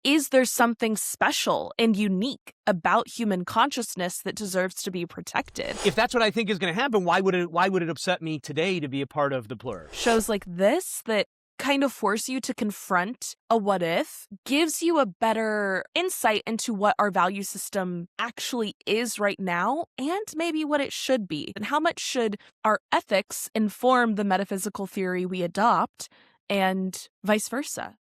is there something special and unique about human consciousness that deserves to be protected? If that's what I think is going to happen, why would it upset me today to be a part of the Plur? Shows like this that kind of force you to confront a what if gives you a better insight into what our value system actually is right now and maybe what it should be. And how much should our ethics inform the metaphysical theory we adopt and vice versa?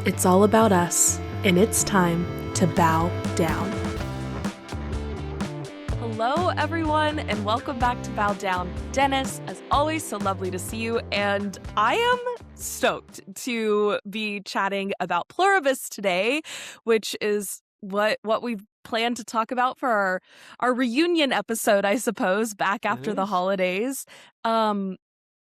It's all about us, and it's time to bow down. Hello, everyone, and welcome back to Bow Down. Dennis, as always, so lovely to see you, and I am stoked to be chatting about Pluribus today, which is what we've planned to talk about for our reunion episode, I suppose, back after the holidays.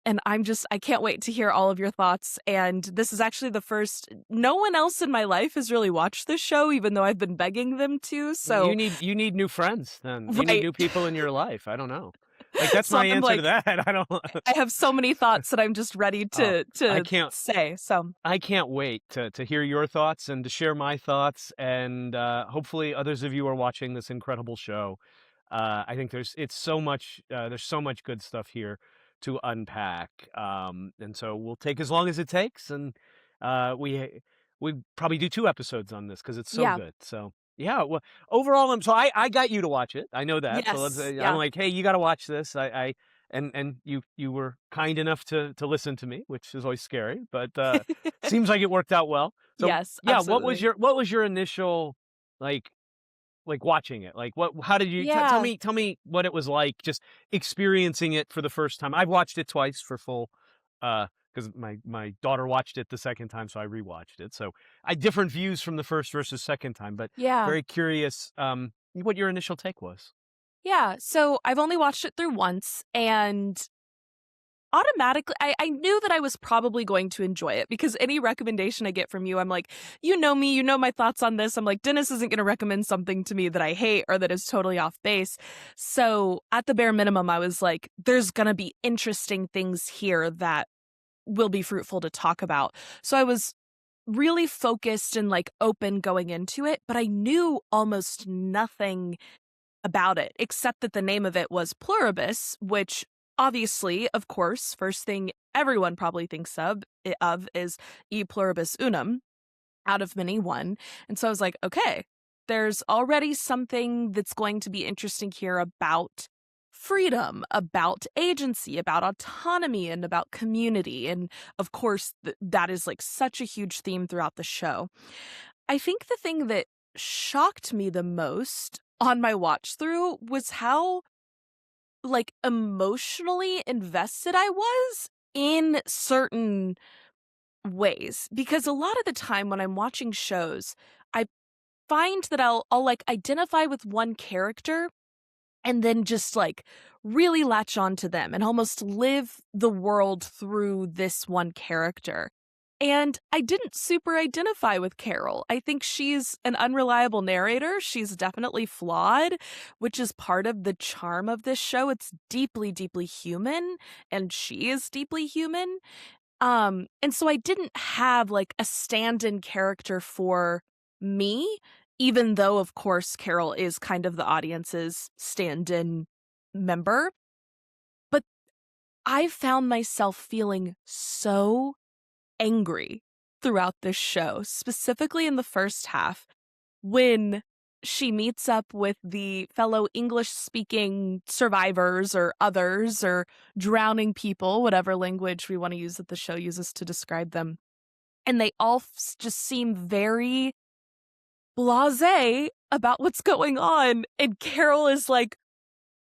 And I can't wait to hear all of your thoughts. And this is actually the first, no one else in my life has really watched this show, even though I've been begging them to. So you need new friends then. You Right. need new people in your life. I don't know. Like that's So my I'm answer like- to that. I don't. I have so many thoughts that I'm just ready to I can't say. So I can't wait to hear your thoughts and to share my thoughts. And hopefully others of you are watching this incredible show. I think there's so much good stuff here to unpack. And so we'll take as long as it takes. And we probably do 2 episodes on this because it's so Yeah. good. So yeah, well, overall, I got you to watch it. I know that. So Yes, let's, yeah. I'm like, hey, you got to watch this. And you were kind enough to listen to me, which is always scary, but seems like it worked out well. So Yes, yeah, absolutely. what was your initial like watching it? Like how did you Yeah. tell me what it was like just experiencing it for the first time. I've watched it twice for full because my daughter watched it the second time, so I rewatched it. So I different views from the first versus second time, but Yeah. very curious what your initial take was. Yeah. So I've only watched it through once, and automatically I knew that I was probably going to enjoy it because any recommendation I get from you, I'm like, you know me, you know my thoughts on this. I'm like, Dennis isn't going to recommend something to me that I hate or that is totally off base. So at the bare minimum, I was like, there's going to be interesting things here that will be fruitful to talk about. So I was really focused and like open going into it, but I knew almost nothing about it except that the name of it was Pluribus, which obviously, of course, first thing everyone probably thinks of is E pluribus unum, out of many one. And so I was like, okay, there's already something that's going to be interesting here about freedom, about agency, about autonomy, and about community. And of course, that is like such a huge theme throughout the show. I think the thing that shocked me the most on my watch through was how like emotionally invested I was in certain ways, because a lot of the time when I'm watching shows, I find that I'll like identify with one character and then just like really latch on to them and almost live the world through this one character. And I didn't super identify with Carol. I think she's an unreliable narrator. She's definitely flawed, which is part of the charm of this show. It's deeply, deeply human, and she is deeply human. And so I didn't have like a stand-in character for me, even though, of course, Carol is kind of the audience's stand-in member. But I found myself feeling so angry throughout this show, specifically in the first half, when she meets up with the fellow English-speaking survivors or others or drowning people, whatever language we want to use that the show uses to describe them. And they all just seem very blasé about what's going on. And Carol is like,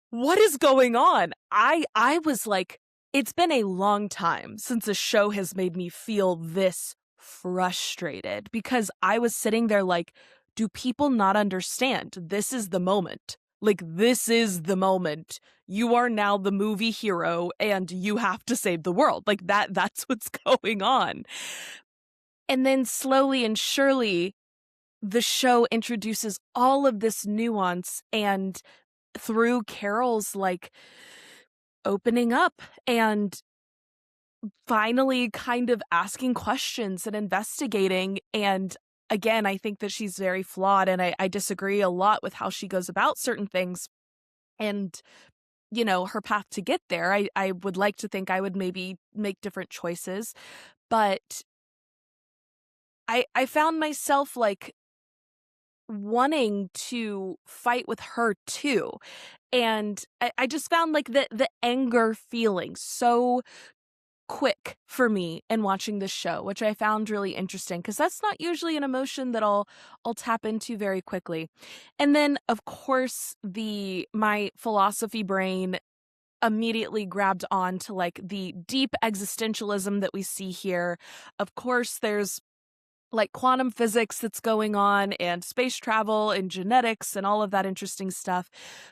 what is going on? I was like, it's been a long time since a show has made me feel this frustrated, because I was sitting there like, do people not understand? This is the moment. Like, this is the moment. You are now the movie hero and you have to save the world. Like that's what's going on. And then slowly and surely, the show introduces all of this nuance, and through Carol's like opening up and finally kind of asking questions and investigating. And again, I think that she's very flawed, and I disagree a lot with how she goes about certain things. And, her path to get there, I would like to think I would maybe make different choices. But I found myself like wanting to fight with her too. And I just found like the anger feeling so quick for me in watching this show, which I found really interesting because that's not usually an emotion that I'll tap into very quickly. And then of course my philosophy brain immediately grabbed on to like the deep existentialism that we see here. Of course, there's like quantum physics that's going on and space travel and genetics and all of that interesting stuff.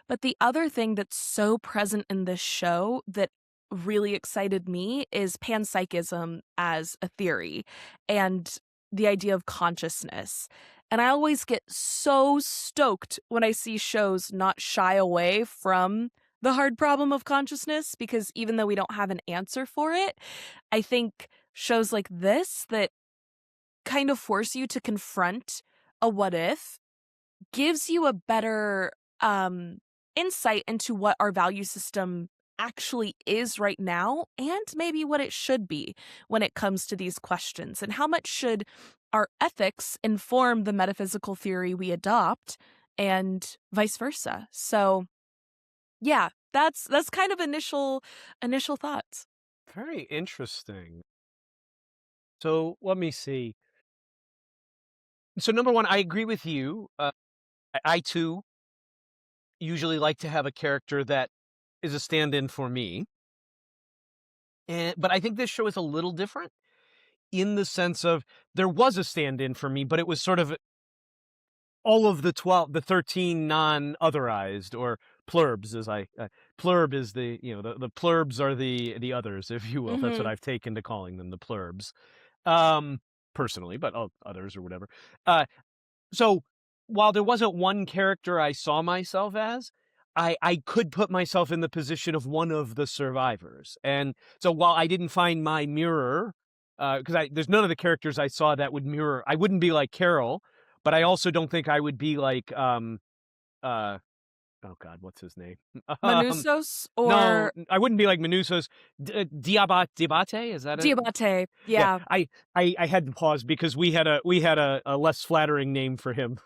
But the other thing that's so present in this show that really excited me is panpsychism as a theory and the idea of consciousness. And I always get so stoked when I see shows not shy away from the hard problem of consciousness, because even though we don't have an answer for it, I think shows like this that kind of force you to confront a what if gives you a better insight into what our value system actually is right now, and maybe what it should be when it comes to these questions, and how much should our ethics inform the metaphysical theory we adopt, and vice versa. So yeah, that's kind of initial thoughts. Very interesting. So let me see. So number one, I agree with you. I too usually like to have a character that is a stand-in for me. But I think this show is a little different in the sense of there was a stand-in for me, but it was sort of all of the 13 non-otherized, or plurbs, as plurb is the plurbs are the others, if you will. That's what Mhm. I've taken to calling them, the plurbs. Um, Personally, but others or whatever. So while there wasn't one character I saw myself as, I could put myself in the position of one of the survivors. And so while I didn't find my mirror, because there's none of the characters I saw that would mirror. I wouldn't be like Carol, but I also don't think I would be like uh oh God, what's his name? um Manusos no, or I wouldn't be like Menuso's Diabate, is that it? Diabate. Yeah, Yeah, I had to pause because we had a less flattering name for him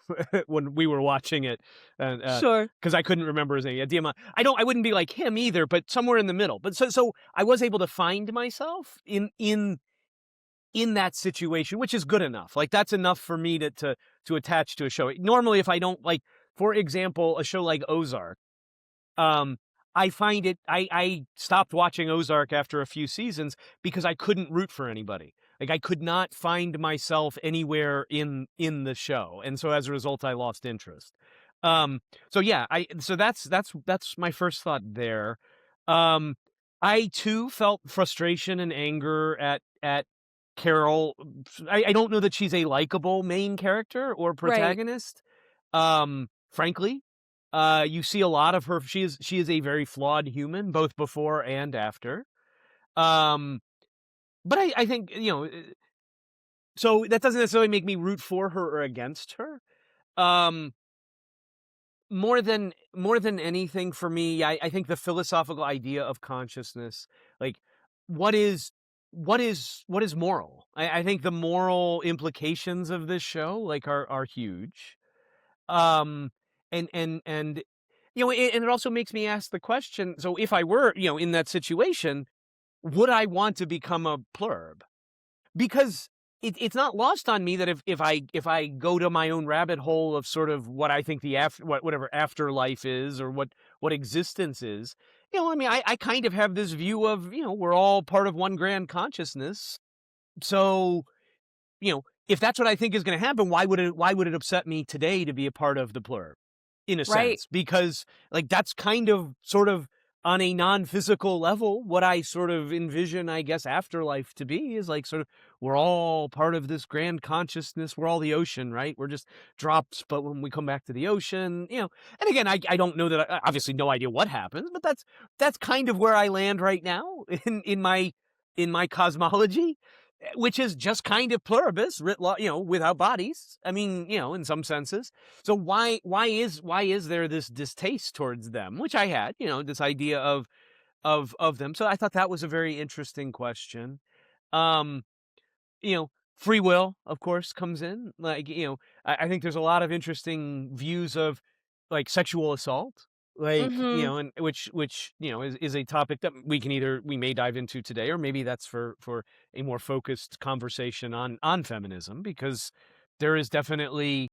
when we were watching it, and sure. because I couldn't remember his name. Yeah, Diamant. I wouldn't be like him either, but somewhere in the middle. But so I was able to find myself in that situation, which is good enough. Like that's enough for me to attach to a show. Normally, if I don't like, for example, a show like Ozark. Um, I find it. I stopped watching Ozark after a few seasons because I couldn't root for anybody. Like I could not find myself anywhere in the show, and so as a result, I lost interest. Um, so yeah, that's my first thought there. Um, I too felt frustration and anger at Carol. I don't know that she's a likable main character or Right. protagonist. Frankly, you see a lot of her. She is a very flawed human, both before and after. Um, but I think so that doesn't necessarily make me root for her or against her. Um, more than anything for me, I think the philosophical idea of consciousness, like what is what is moral. I think the moral implications of this show like are huge. Um, and and it also makes me ask the question, so if I were, in that situation, would I want to become a plurb? Because it's not lost on me that if I go to my own rabbit hole of sort of what I think the whatever afterlife is, or what existence is, I mean, I kind of have this view of, we're all part of one grand consciousness. So, if that's what I think is going to happen, why would it upset me today to be a part of the plurb? In a Right. sense, because like that's kind of sort of on a non-physical level, what I sort of envision, I guess, afterlife to be is like sort of we're all part of this grand consciousness. We're all the ocean, right? We're just drops, but when we come back to the ocean, and again, I don't know that obviously no idea what happens, but that's kind of where I land right now in my cosmology, which is just kind of pluribus, without bodies. I mean, in some senses. So why is there this distaste towards them, which I had, this idea of them. So I thought that was a very interesting question. Um, Free will, of course, comes in. Like, I think there's a lot of interesting views of like sexual assault, like, Mhm. and which is a topic that we may dive into today, or maybe that's for a more focused conversation on feminism, because there is definitely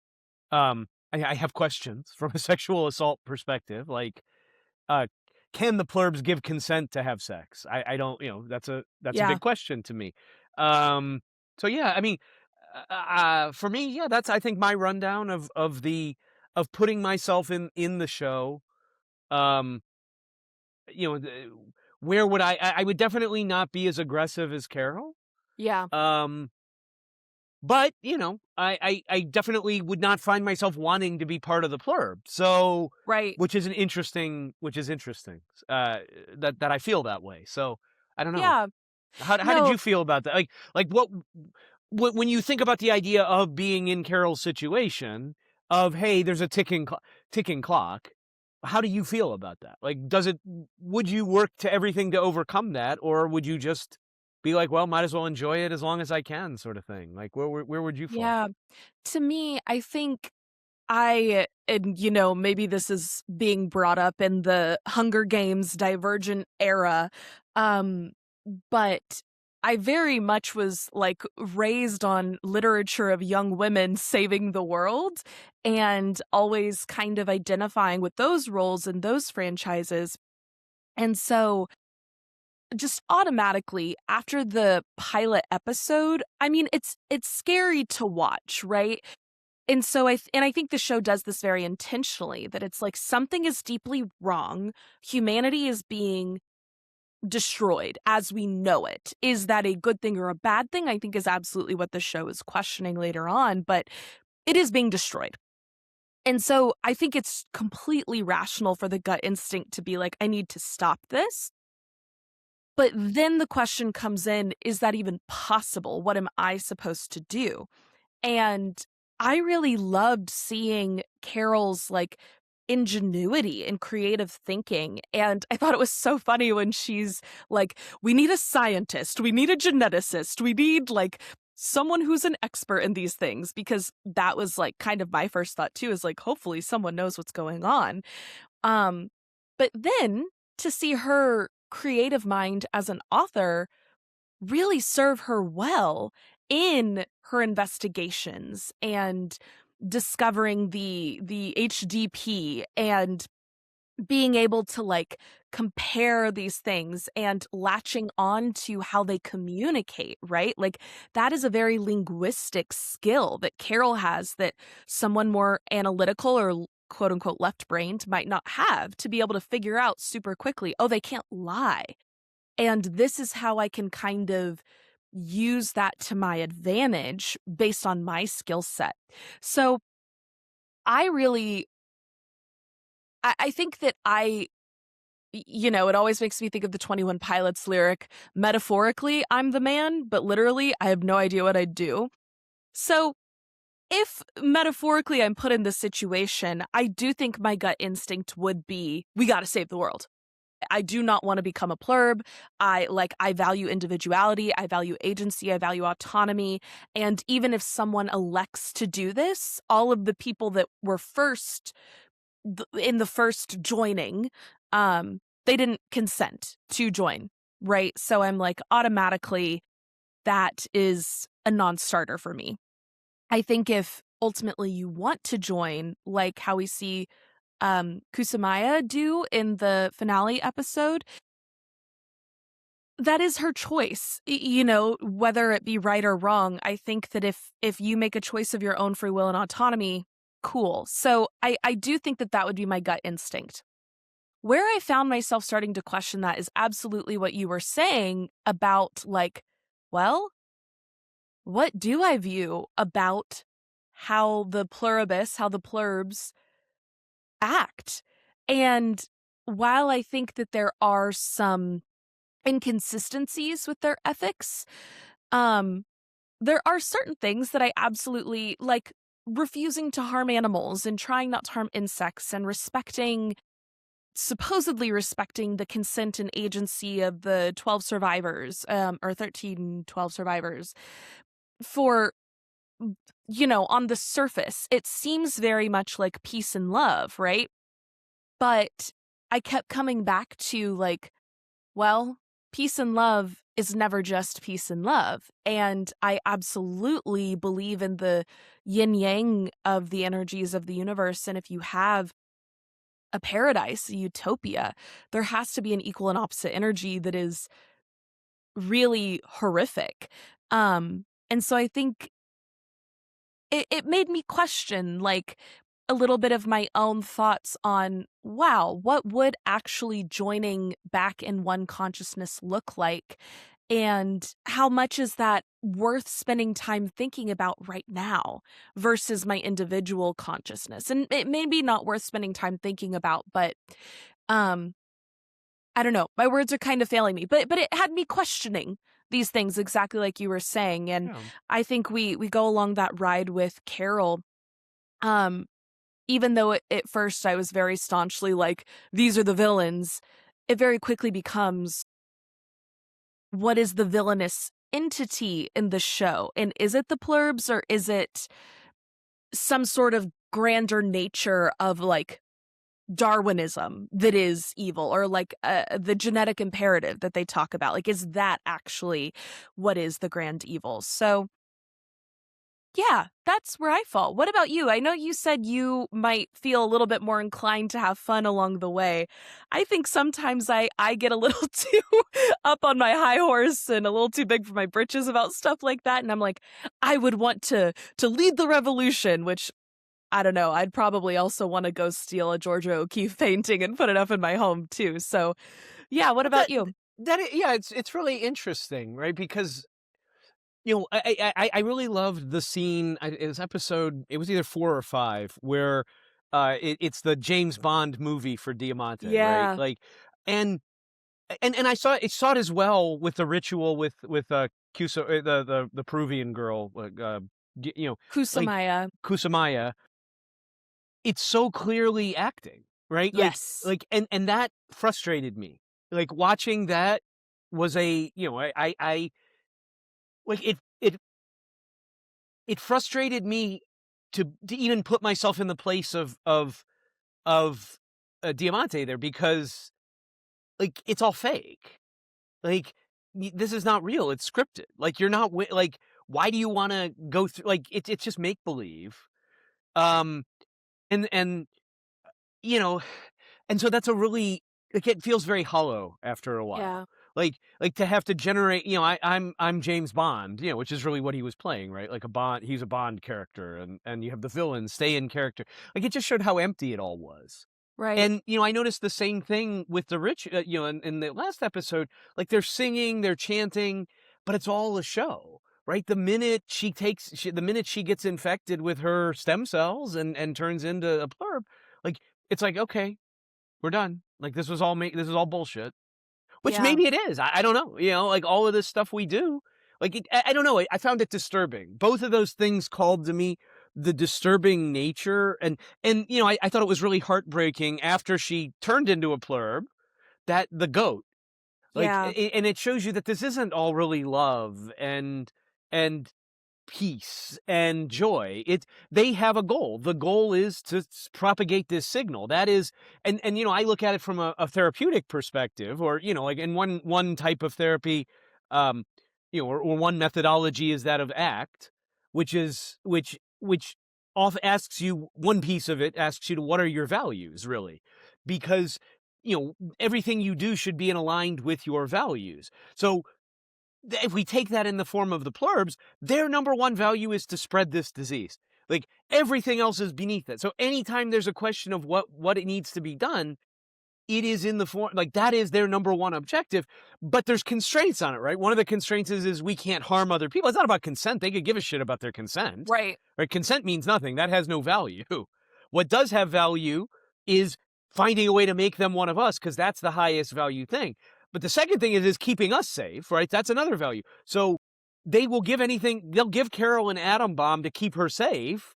I have questions from a sexual assault perspective, like uh can the plurbs give consent to have sex? I don't, that's a Yeah. big question to me. Um so yeah, I mean, for me, yeah, that's, I think, my rundown of putting myself in the show. Um you know, the, where would I would definitely not be as aggressive as Carol. Yeah. Um but, I definitely would not find myself wanting to be part of the plurb. So, Right. which is interesting, uh, that I feel that way. So, I don't know. Yeah. How did No, you feel about that? Like when you think about the idea of being in Carol's situation of, hey, there's a ticking clock, how do you feel about that? Like, would you work to everything to overcome that, or would you just be like, well, might as well enjoy it as long as I can, sort of thing? Like, where would you fall? yeah. To me, I think and maybe this is being brought up in the Hunger Games Divergent era, um, but I very much was like raised on literature of young women saving the world and always kind of identifying with those roles and those franchises. And so just automatically after the pilot episode, I mean it's scary to watch, right? And so I think the show does this very intentionally, that it's like something is deeply wrong. Humanity is being destroyed as we know it. Is that a good thing or a bad thing? I think is absolutely what the show is questioning later on, but it is being destroyed. And so I think it's completely rational for the gut instinct to be like, I need to stop this. But then the question comes in, is that even possible? What am I supposed to do? And I really loved seeing Carol's, like, ingenuity and creative thinking, and I thought it was so funny when she's like, "We need a scientist, we need a geneticist, we need, like, someone who's an expert in these things," because that was, like, kind of my first thought too, is like, hopefully someone knows what's going on. Um, but then to see her creative mind as an author really serve her well in her investigations and discovering the HDP and being able to like compare these things and latching on to how they communicate, right? Like that is a very linguistic skill that Carol has that someone more analytical or quote unquote left brained might not have, to be able to figure out super quickly, oh, they can't lie. And this is how I can kind of use that to my advantage based on my skill set. So I really, I think that it always makes me think of the 21 Pilots lyric, metaphorically, I'm the man, but literally, I have no idea what I'd do. So if metaphorically I'm put in this situation, I do think my gut instinct would be, we got to save the world. I do not want to become a plurb. I value individuality, I value agency, I value autonomy, and even if someone elects to do this, all of the people that were in the first joining, they didn't consent to join, right? So I'm like automatically that is a non-starter for me. I think if ultimately you want to join, like how we see Kusumaya do in the finale episode, that is her choice. Whether it be right or wrong, I think that if you make a choice of your own free will and autonomy, cool. So I do think that that would be my gut instinct. where I found myself starting to question that is absolutely what you were saying about, like, well, what do I view about how the pluribus, how the plurbs act? And while I think that there are some inconsistencies with their ethics, um, there are certain things that I absolutely like, refusing to harm animals and trying not to harm insects and supposedly respecting the consent and agency of the 12 survivors, or 13, 12 survivors. For, on the surface, it seems very much like peace and love, right? But I kept coming back to, like, well, peace and love is never just peace and love. And I absolutely believe in the yin yang of the energies of the universe. And if you have a paradise, a utopia, there has to be an equal and opposite energy that is really horrific. And so I think it made me question, like, a little bit of my own thoughts on, wow, what would actually joining back in one consciousness look like? And how much is that worth spending time thinking about right now versus my individual consciousness? And it may be not worth spending time thinking about, but um, I don't know. My words are kind of failing me, but it had me questioning these things exactly like you were saying. And Yeah. I think we go along that ride with Carol. Um, Even though at first I was very staunchly like, these are the villains, it very quickly becomes, what is the villainous entity in the show? And is it the plurbs, or is it some sort of grander nature of, like, Darwinism that is evil, or like the genetic imperative that they talk about? Like, is that actually what is the grand evil? So yeah, that's where I fall. What about you? I know you said you might feel a little bit more inclined to have fun along the way. I think sometimes I get a little too up on my high horse and a little too big for my britches about stuff like that, and I'm like, I would want to lead the revolution, which I don't know, I'd probably also want to go steal a Georgia O'Keeffe painting and put it up in my home too. So, yeah, what Well, about you? yeah, it's really interesting, right? Because I really loved the scene. It was it was either 4 or 5, where it's the James Bond movie for Diamante, right? Yeah, Like, and and I saw it as well with the ritual with the Peruvian girl, like, like Kusamaya. Kusamaya. It's so clearly acting, right? Yes. And that frustrated me. Like, watching that was I like it frustrated me to even put myself in the place of Diamante there, because, like, it's all fake. Like, this is not real. It's scripted. Like, you're not like, why do you want to go through, like, it's just make believe. Um and you know and so that's a really, like, it feels very hollow after a while. Yeah. Like to have to generate, I'm James Bond, which is really what he was playing, right? Like, he's a Bond character, and you have the villain stay in character. Like, it just showed how empty it all was. Right. And I noticed the same thing with the rich, in the last episode. Like, they're singing, they're chanting, but it's all a show, right? The minute she gets infected with her stem cells and turns into a plurb, like, it's like, okay, we're done. Like, this is all bullshit. Which Yeah. maybe it is. I don't know. Like, all of this stuff we do, like, I don't know. I found it disturbing. Both of those things called to me the disturbing nature, and I thought it was really heartbreaking after she turned into a plurb, that the goat, like, Yeah. and it shows you that this isn't all really love and peace and joy. They have a goal. The goal is to propagate this signal. That is, and I look at it from a therapeutic perspective, or like, in one type of therapy, um, or one methodology is that of ACT, which off asks you, one piece of it asks you to, what are your values, really, because everything you do should be aligned with your values. So if we take that in the form of the plurbs, their number one value is to spread this disease. Like, everything else is beneath it. So anytime there's a question of what it needs to be done, it is in the form, like, that is their number one objective, but there's constraints on it, right? One of the constraints is we can't harm other people. It's not about consent. They could give a shit about their consent, Right. right? Consent means nothing. That has no value. What does have value is finding a way to make them one of us, because that's the highest value thing. But the second thing is keeping us safe, right? That's another value. So they will give anything. They'll give Carol an atom bomb to keep her safe,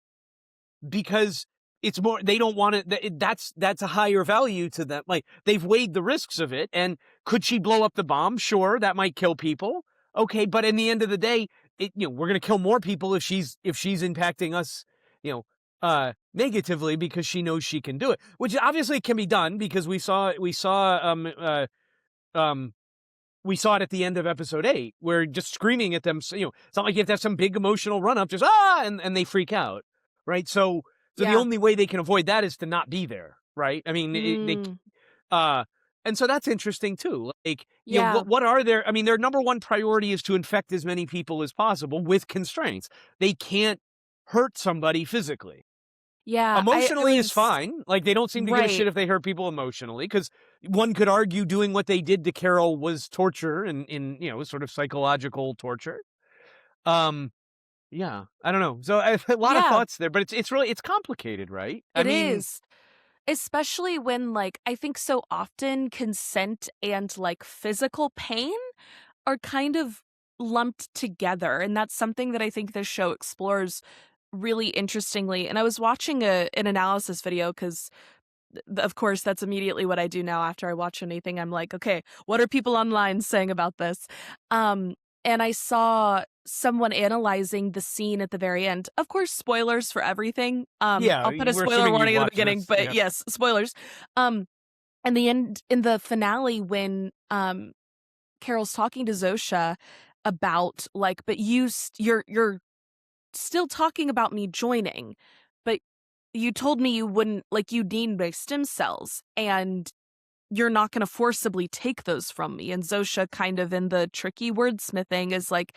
because it's more, they don't want it. That's a higher value to them. Like, they've weighed the risks of it. And could she blow up the bomb? Sure, that might kill people. Okay, but in the end of the day, we're going to kill more people if she's impacting us, negatively, because she knows she can do it, which obviously can be done, because we saw it at the end of episode 8, where just screaming at them, it's not like you have to have some big emotional run up, just and they freak out, right? So the Yeah. only way they can avoid that is to not be there, right? I mean, and so that's interesting too. Like, Yeah. what are their? I mean, their number one priority is to infect as many people as possible with constraints. They can't hurt somebody physically. Yeah. Emotionally is fine. Like, they don't seem to give a shit Right. if they hurt people emotionally, because one could argue doing what they did to Carol was torture, and in sort of psychological torture. Yeah, I don't know. So a lot of Yeah. thoughts there, but it's really, it's complicated, right? I It mean, is. Especially when, like, I think so often consent and, like, physical pain are kind of lumped together, and that's something that I think this show explores really interestingly. And I was watching an analysis video, because of course that's immediately what I do now after I watch anything. I'm like, okay, what are people online saying about this? Um and I saw someone analyzing the scene at the very end. Of course, spoilers for everything. yeah, I'll put a we're spoiler assuming you've warning at the watched beginning, this. but Yeah. yes, spoilers. And the end, in the finale, when Carol's talking to Zosha about, like, but you're still talking about me joining, but you told me you wouldn't, like, you need my stem cells, and you're not going to forcibly take those from me. And Zosha, kind of in the tricky wordsmithing, is like,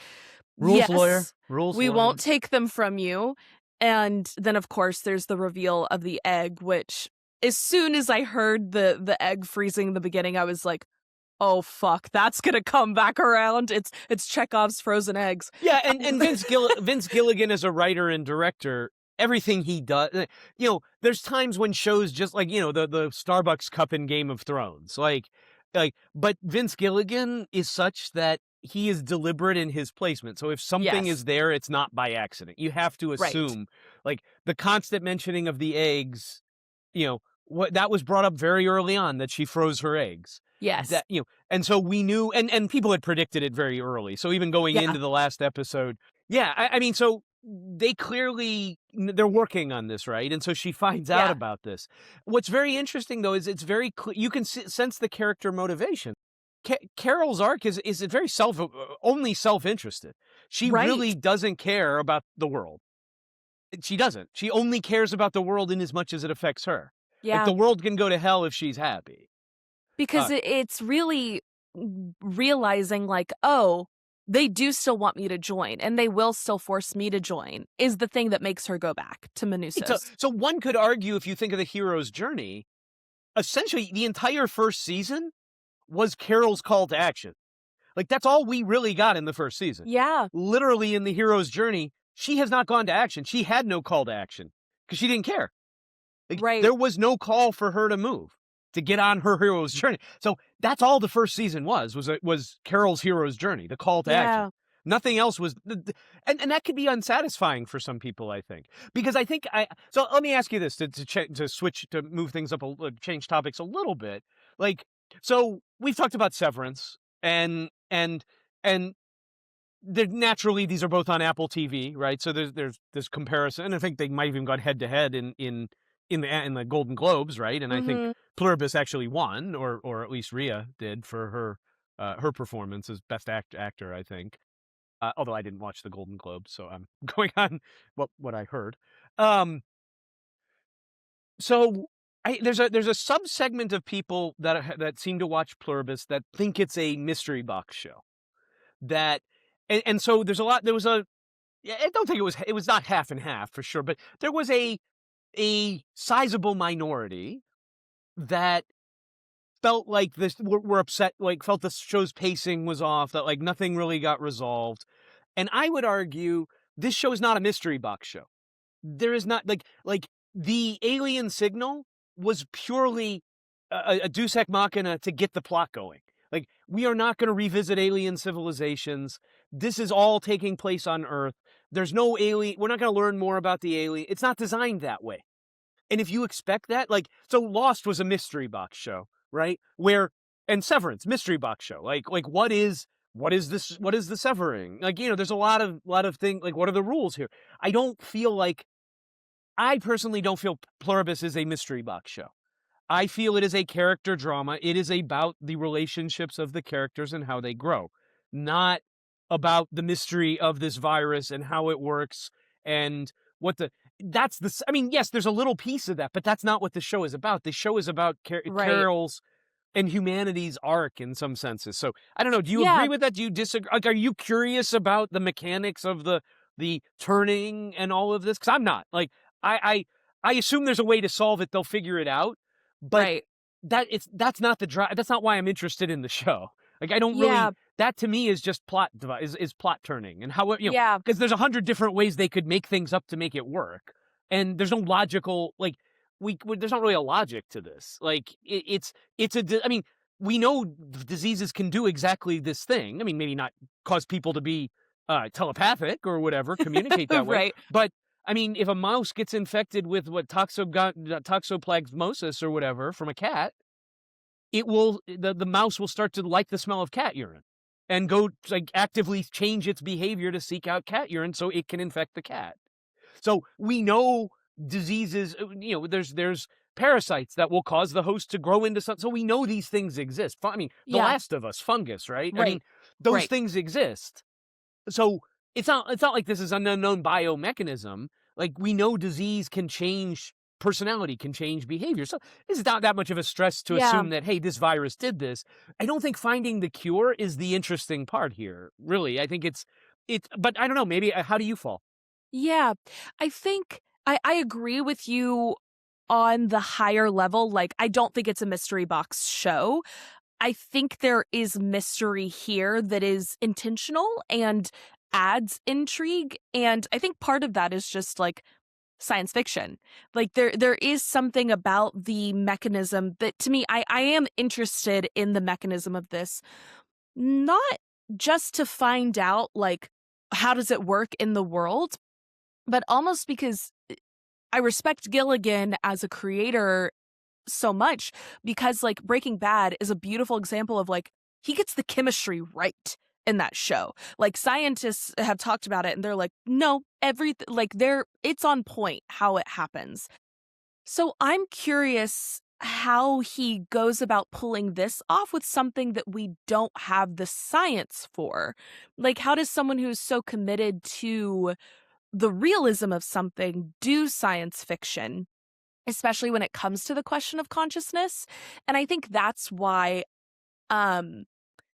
Rules lawyer, yes, rules we lawyer. won't take them from you. And then, of course, there's the reveal of the egg, which, as soon as I heard the egg freezing in the beginning, I was like, oh fuck, that's gonna come back around. It's Chekhov's frozen eggs. Yeah, and Vince Gilligan, as a writer and director, everything he does, there's times when shows, just like, the Starbucks cup in Game of Thrones, but Vince Gilligan is such that he is deliberate in his placement. So if something Yes, is there, it's not by accident. You have to right. assume, like, the constant mentioning of the eggs, what that was brought up very early on, that she froze her eggs. Yes. And so we knew, and people had predicted it very early. So even going Yeah. into the last episode, yeah, I mean, so they clearly, they're working on this, right? And so she finds out Yeah. about this. What's very interesting, though, is it's very clear. You can sense the character motivation. Carol's arc is very only self-interested. She Right. really doesn't care about the world. She doesn't. She only cares about the world in as much as it affects her. Like, Yeah. the world can go to hell if she's happy. Because it's really realizing, like, oh, they do still want me to join, and they will still force me to join, is the thing that makes her go back to So, Manusos. so one could argue, if you think of the hero's journey, essentially the entire first season was Carol's call to action. Like, that's all we really got in the first season. Yeah. Literally, in the hero's journey, she has not gone to action. She had no call to action because she didn't care. Like, Right. there was no call for her to move, to get on her hero's journey. So that's all the first season was Carol's hero's journey, the call to action. Yeah. Nothing else was, and that could be unsatisfying for some people, I think, because I think so let me ask you this, to switch, to move things up, change topics a little bit. Like, so we've talked about Severance, and naturally these are both on Apple TV, right? So there's this comparison, and I think they might have even gone head to head in the Golden Globes, right? And I think Mhm. Pluribus actually won, or at least Rhea did, for her performance as best actor, I think. Although I didn't watch the Golden Globes, so I'm going on what I heard. Um, so there's a sub segment of people that seem to watch Pluribus that think it's a mystery box show. That and so there's a lot. There was a yeah, I don't think it was not half and half for sure, but there was a sizable minority that felt like this were upset, like felt the show's pacing was off, that like nothing really got resolved. And I would argue this show is not a mystery box show. There is not like the alien signal was purely a deus ex machina to get the plot going. Like, we are not going to revisit alien civilizations. This is all taking place on Earth. There's no alien. We're not going to learn more about the alien. It's not designed that way. And if you expect that, like, so Lost was a mystery box show, right? And Severance, mystery box show. Like what is this? What is the severing? Like, there's a lot of things. Like, what are the rules here? I personally don't feel Pluribus is a mystery box show. I feel it is a character drama. It is about the relationships of the characters and how they grow, not about the mystery of this virus and how it works and I mean, yes, there's a little piece of that, but that's not what the show is about. The show is about Right. Carol's and humanity's arc in some senses. So I don't know. Do you Yeah. agree with that? Do you disagree? Like, are you curious about the mechanics of the turning and all of this? Because I'm not. Like, I assume there's a way to solve it. They'll figure it out. But Right. that's not the drive. That's not why I'm interested in the show. Like, I don't Yeah. really. That to me is just plot is plot turning and how Yeah. because there's 100 different ways they could make things up to make it work, and there's no logical there's not really a logic to this. Like, I mean, we know diseases can do exactly this thing. I mean, maybe not cause people to be telepathic or whatever, communicate that way, Right. but I mean, if a mouse gets infected with toxoplasmosis or whatever from a cat, the mouse will start to like the smell of cat urine and go like actively change its behavior to seek out cat urine so it can infect the cat. So we know diseases, there's parasites that will cause the host to grow into something. So we know these things exist. I mean, The Yeah. Last of Us, fungus, right? I mean, Right. those Right. things exist. So it's not like this is an unknown biomechanism. Like, we know disease can change personality, can change behavior. So it's not that much of a stress to Yeah. assume that, hey, this virus did this. I don't think finding the cure is the interesting part here. Really, I think but I don't know, maybe how do you fall? Yeah. I think I agree with you on the higher level. Like, I don't think it's a mystery box show. I think there is mystery here that is intentional and adds intrigue. And I think part of that is just like science fiction. Like, there is something about the mechanism that, to me, I am interested in the mechanism of this, not just to find out like how does it work in the world, but almost because I respect Gilligan as a creator so much, because like Breaking Bad is a beautiful example of like he gets the chemistry right in that show. Like, scientists have talked about it and they're like, no, everything, like, it's on point how it happens. So I'm curious how he goes about pulling this off with something that we don't have the science for. Like, how does someone who's so committed to the realism of something do science fiction, especially when it comes to the question of consciousness? And I think that's why um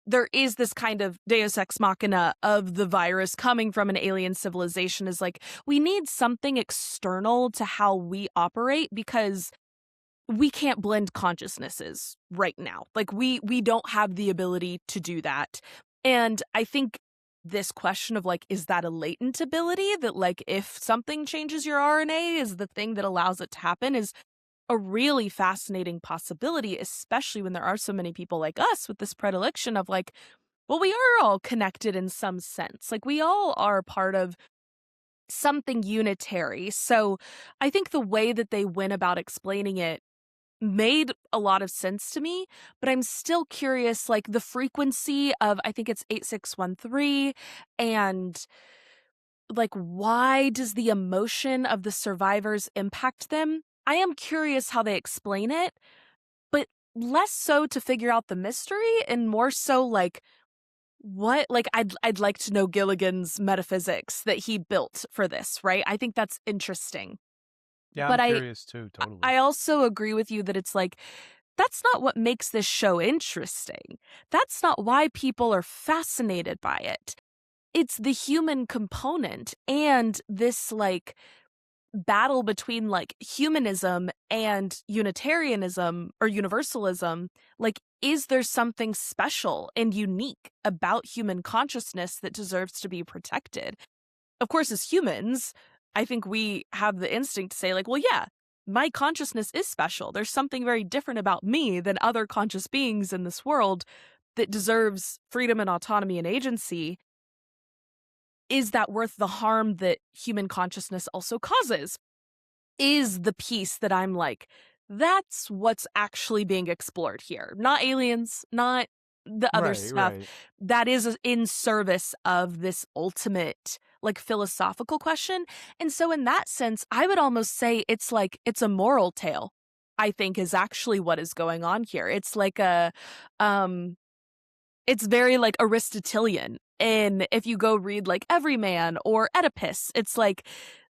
there is this kind of deus ex machina of the virus coming from an alien civilization, is like, we need something external to how we operate because we can't blend consciousnesses right now. Like, we don't have the ability to do that. And I think this question of like, is that a latent ability that like if something changes your RNA is the thing that allows it to happen, is a really fascinating possibility, especially when there are so many people like us with this predilection of like, well, we are all connected in some sense. Like, we all are part of something unitary. So I think the way that they went about explaining it made a lot of sense to me, but I'm still curious, like the frequency of, I think it's 8613, and like, why does the emotion of the survivors impact them? I am curious how they explain it, but less so to figure out the mystery and more so like what, like, I'd like to know Gilligan's metaphysics that he built for this, right? I think that's interesting. Yeah, I'm But curious too, totally. I also agree with you that it's like, that's not what makes this show interesting. That's not why people are fascinated by it. It's the human component and this like battle between like humanism and Unitarianism or universalism, like, is there something special and unique about human consciousness that deserves to be protected? Of course, as humans, I think we have the instinct to say, like, well, yeah, my consciousness is special. There's something very different about me than other conscious beings in this world that deserves freedom and autonomy and agency. Is that worth the harm that human consciousness also causes? Is the piece that I'm like, that's what's actually being explored here. Not aliens, not the other Right, stuff. right. That is in service of this ultimate, like, philosophical question. And so, in that sense, I would almost say it's like it's a moral tale, I think, is actually what is going on here. It's like um, it's very like Aristotelian. And if you go read like Everyman or Oedipus, it's like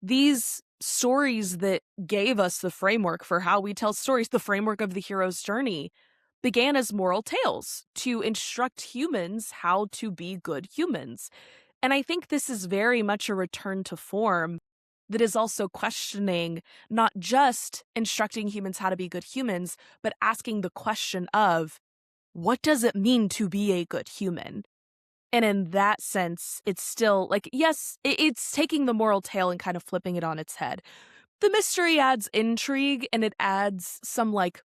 these stories that gave us the framework for how we tell stories, the framework of the hero's journey, began as moral tales to instruct humans how to be good humans. And I think this is very much a return to form that is also questioning not just instructing humans how to be good humans, but asking the question of what does it mean to be a good human? And in that sense, it's still like, yes, it's taking the moral tale and kind of flipping it on its head. The mystery adds intrigue and it adds some like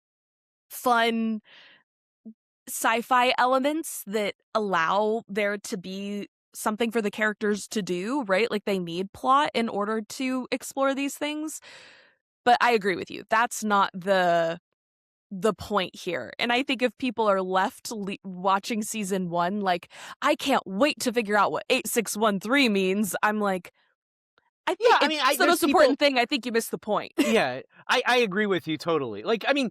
fun sci-fi elements that allow there to be something for the characters to do, right? Like they need plot in order to explore these things. But I agree with you. That's not the point here. And I think if people are left watching season 1 like, I can't wait to figure out what 8613 means, I'm like, I Yeah, think I if mean, that's the there's most people. important thing, I think you missed the point. Yeah, I agree with you totally. Like, I mean,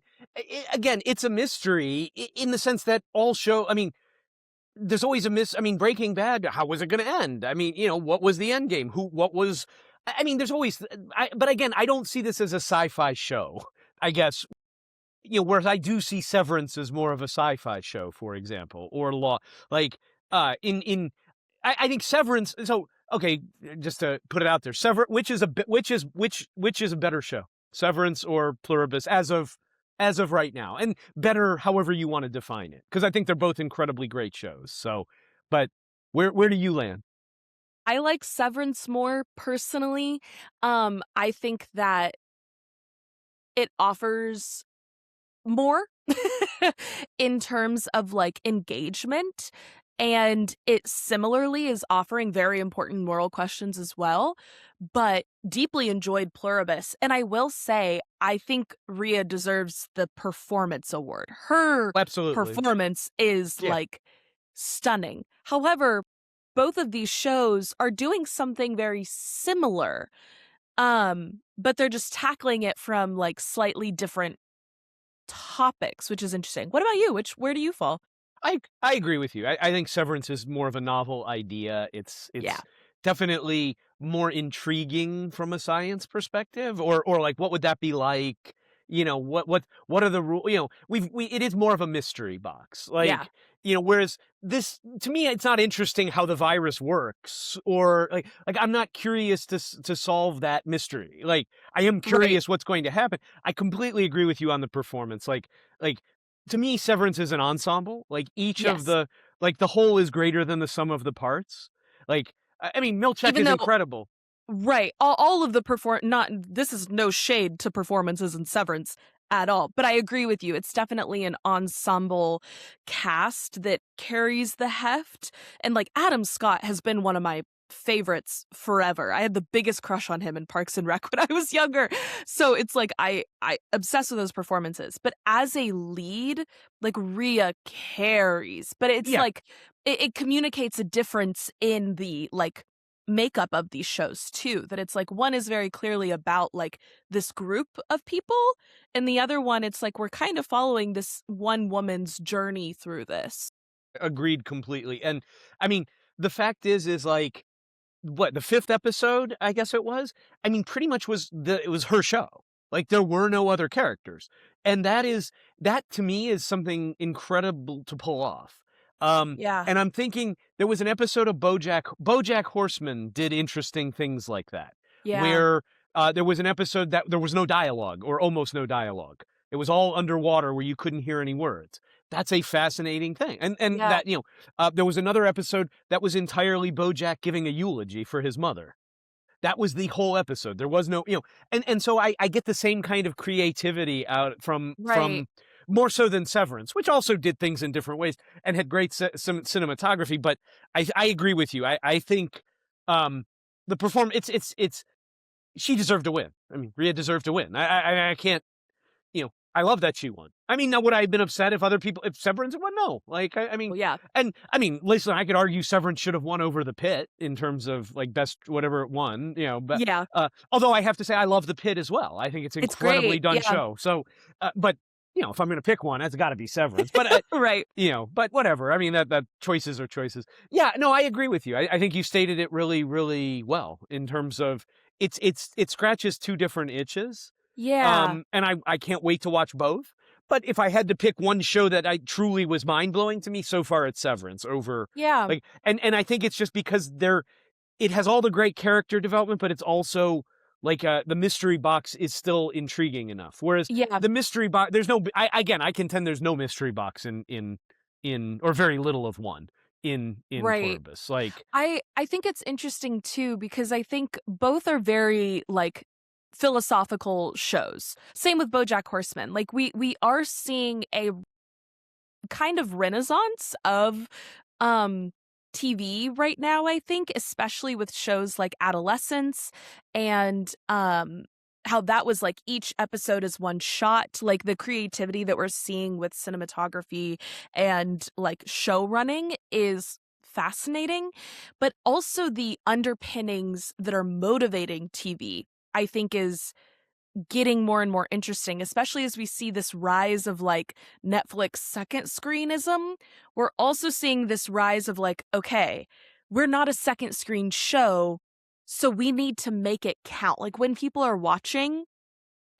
again, it's a mystery in the sense that all show. I mean, there's always a I mean, Breaking Bad. How was it going to end? I mean, what was the end game? Who? What was? I mean, there's always. But again, I don't see this as a sci-fi show. I guess whereas I do see Severance as more of a sci-fi show, for example, or Law. Like, in I think Severance. So okay, just to put it out there, which is which is a better show, Severance or Pluribus, as of right now, and better, however you want to define it, because I think they're both incredibly great shows. So, but where do you land? I like Severance more personally. I think that it offers more in terms of like engagement, and it similarly is offering very important moral questions as well, but deeply enjoyed Pluribus. And I will say I think Rhea deserves the performance award. Her Absolutely, performance is yeah. like stunning. However, both of these shows are doing something very similar, but they're just tackling it from like slightly different topics, which is interesting. What about you? Where do you fall? I agree with you. I think Severance is more of a novel idea. Yeah. It's definitely more intriguing from a science perspective, or like what would that be like? What are the rules? We it is more of a mystery box. Yeah. Like, whereas this, to me, it's not interesting how the virus works, or like I'm not curious to solve that mystery. Like, I am Right. curious what's going to happen. I completely agree with you on the performance. Like to me, Severance is an ensemble. Like, each of Yes. the whole is greater than the sum of the parts. Like, I mean, Milchek Even is though incredible. right, all of the not this is no shade to performances in Severance at all, but I agree with you. It's definitely an ensemble cast that carries the heft, and like Adam Scott has been one of my favorites forever. I had the biggest crush on him in Parks and Rec when I was younger. So it's like I obsess with those performances. But as a lead, like Rhea carries, but it's Yeah, like it communicates a difference in the like makeup of these shows too, that it's like one is very clearly about like this group of people, and the other one it's like we're kind of following this one woman's journey through this. agreed completely. And I mean, the fact is like, what, the fifth episode, I guess it was. I mean, pretty much it was her show. Like, there were no other characters, and that to me is something incredible to pull off. Yeah. And I'm thinking there was an episode of BoJack Horseman did interesting things like that, Yeah. where there was an episode that there was no dialogue or almost no dialogue. It was all underwater where you couldn't hear any words. That's a fascinating thing. And Yeah. that, there was another episode that was entirely BoJack giving a eulogy for his mother. That was the whole episode. There was no, and so I get the same kind of creativity out Right. from more so than Severance, which also did things in different ways and had great some cinematography. But I agree with you. I think the perform it's she deserved to win. I mean, Rhea deserved to win. I can't, I love that she won. I mean, now would I have been upset if if Severance had won? No. Like, I mean, Well, yeah. and I mean, listen, I could argue Severance should have won over The Pit in terms of like best whatever it won, but Yeah. although I have to say I love The Pit as well. I think it's It's incredibly great. done Yeah. show. So, but if I'm going to pick one, that's got to be Severance. But Right. but whatever. I mean, that choices are choices. Yeah, no, I agree with you. I think you stated it really, really well in terms of it scratches two different itches. Yeah. And I can't wait to watch both. But if I had to pick one show that I truly was mind blowing to me, so far it's Severance over Yeah. like, and I think it's just because it has all the great character development, but it's also like the mystery box is still intriguing enough. Whereas Yeah. the mystery box, there's no, I contend there's no mystery box in or very little of one in Right. Pluribus. Like, I think it's interesting too because I think both are very like philosophical shows. Same with BoJack Horseman. Like we are seeing a kind of renaissance of um TV right now, I think, especially with shows like Adolescence and how that was like each episode is one shot, like the creativity that we're seeing with cinematography and like show running is fascinating, but also the underpinnings that are motivating TV, I think is getting more and more interesting, especially as we see this rise of like Netflix second screenism. We're also seeing this rise of like, okay, we're not a second screen show, so we need to make it count. Like when people are watching,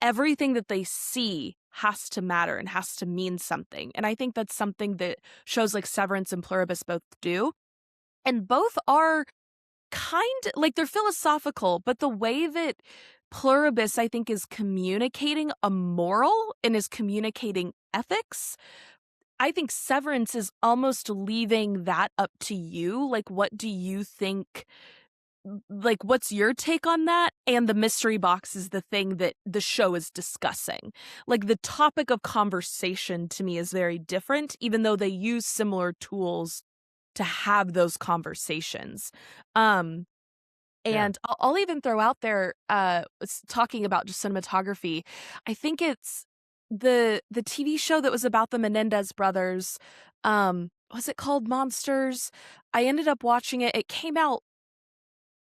everything that they see has to matter and has to mean something. And I think that's something that shows like Severance and Pluribus both do. And both are kind like they're philosophical, but the way that Pluribus, I think, is communicating a moral and is communicating ethics, I think Severance is almost leaving that up to you. Like, what do you think? Like, what's your take on that? And the mystery box is the thing that the show is discussing. Like, the topic of conversation to me is very different, even though they use similar tools to have those conversations. Um, yeah, and I'll even throw out there, talking about just cinematography. I think it's the TV show that was about the Menendez brothers. Was it called Monsters? I ended up watching it. It came out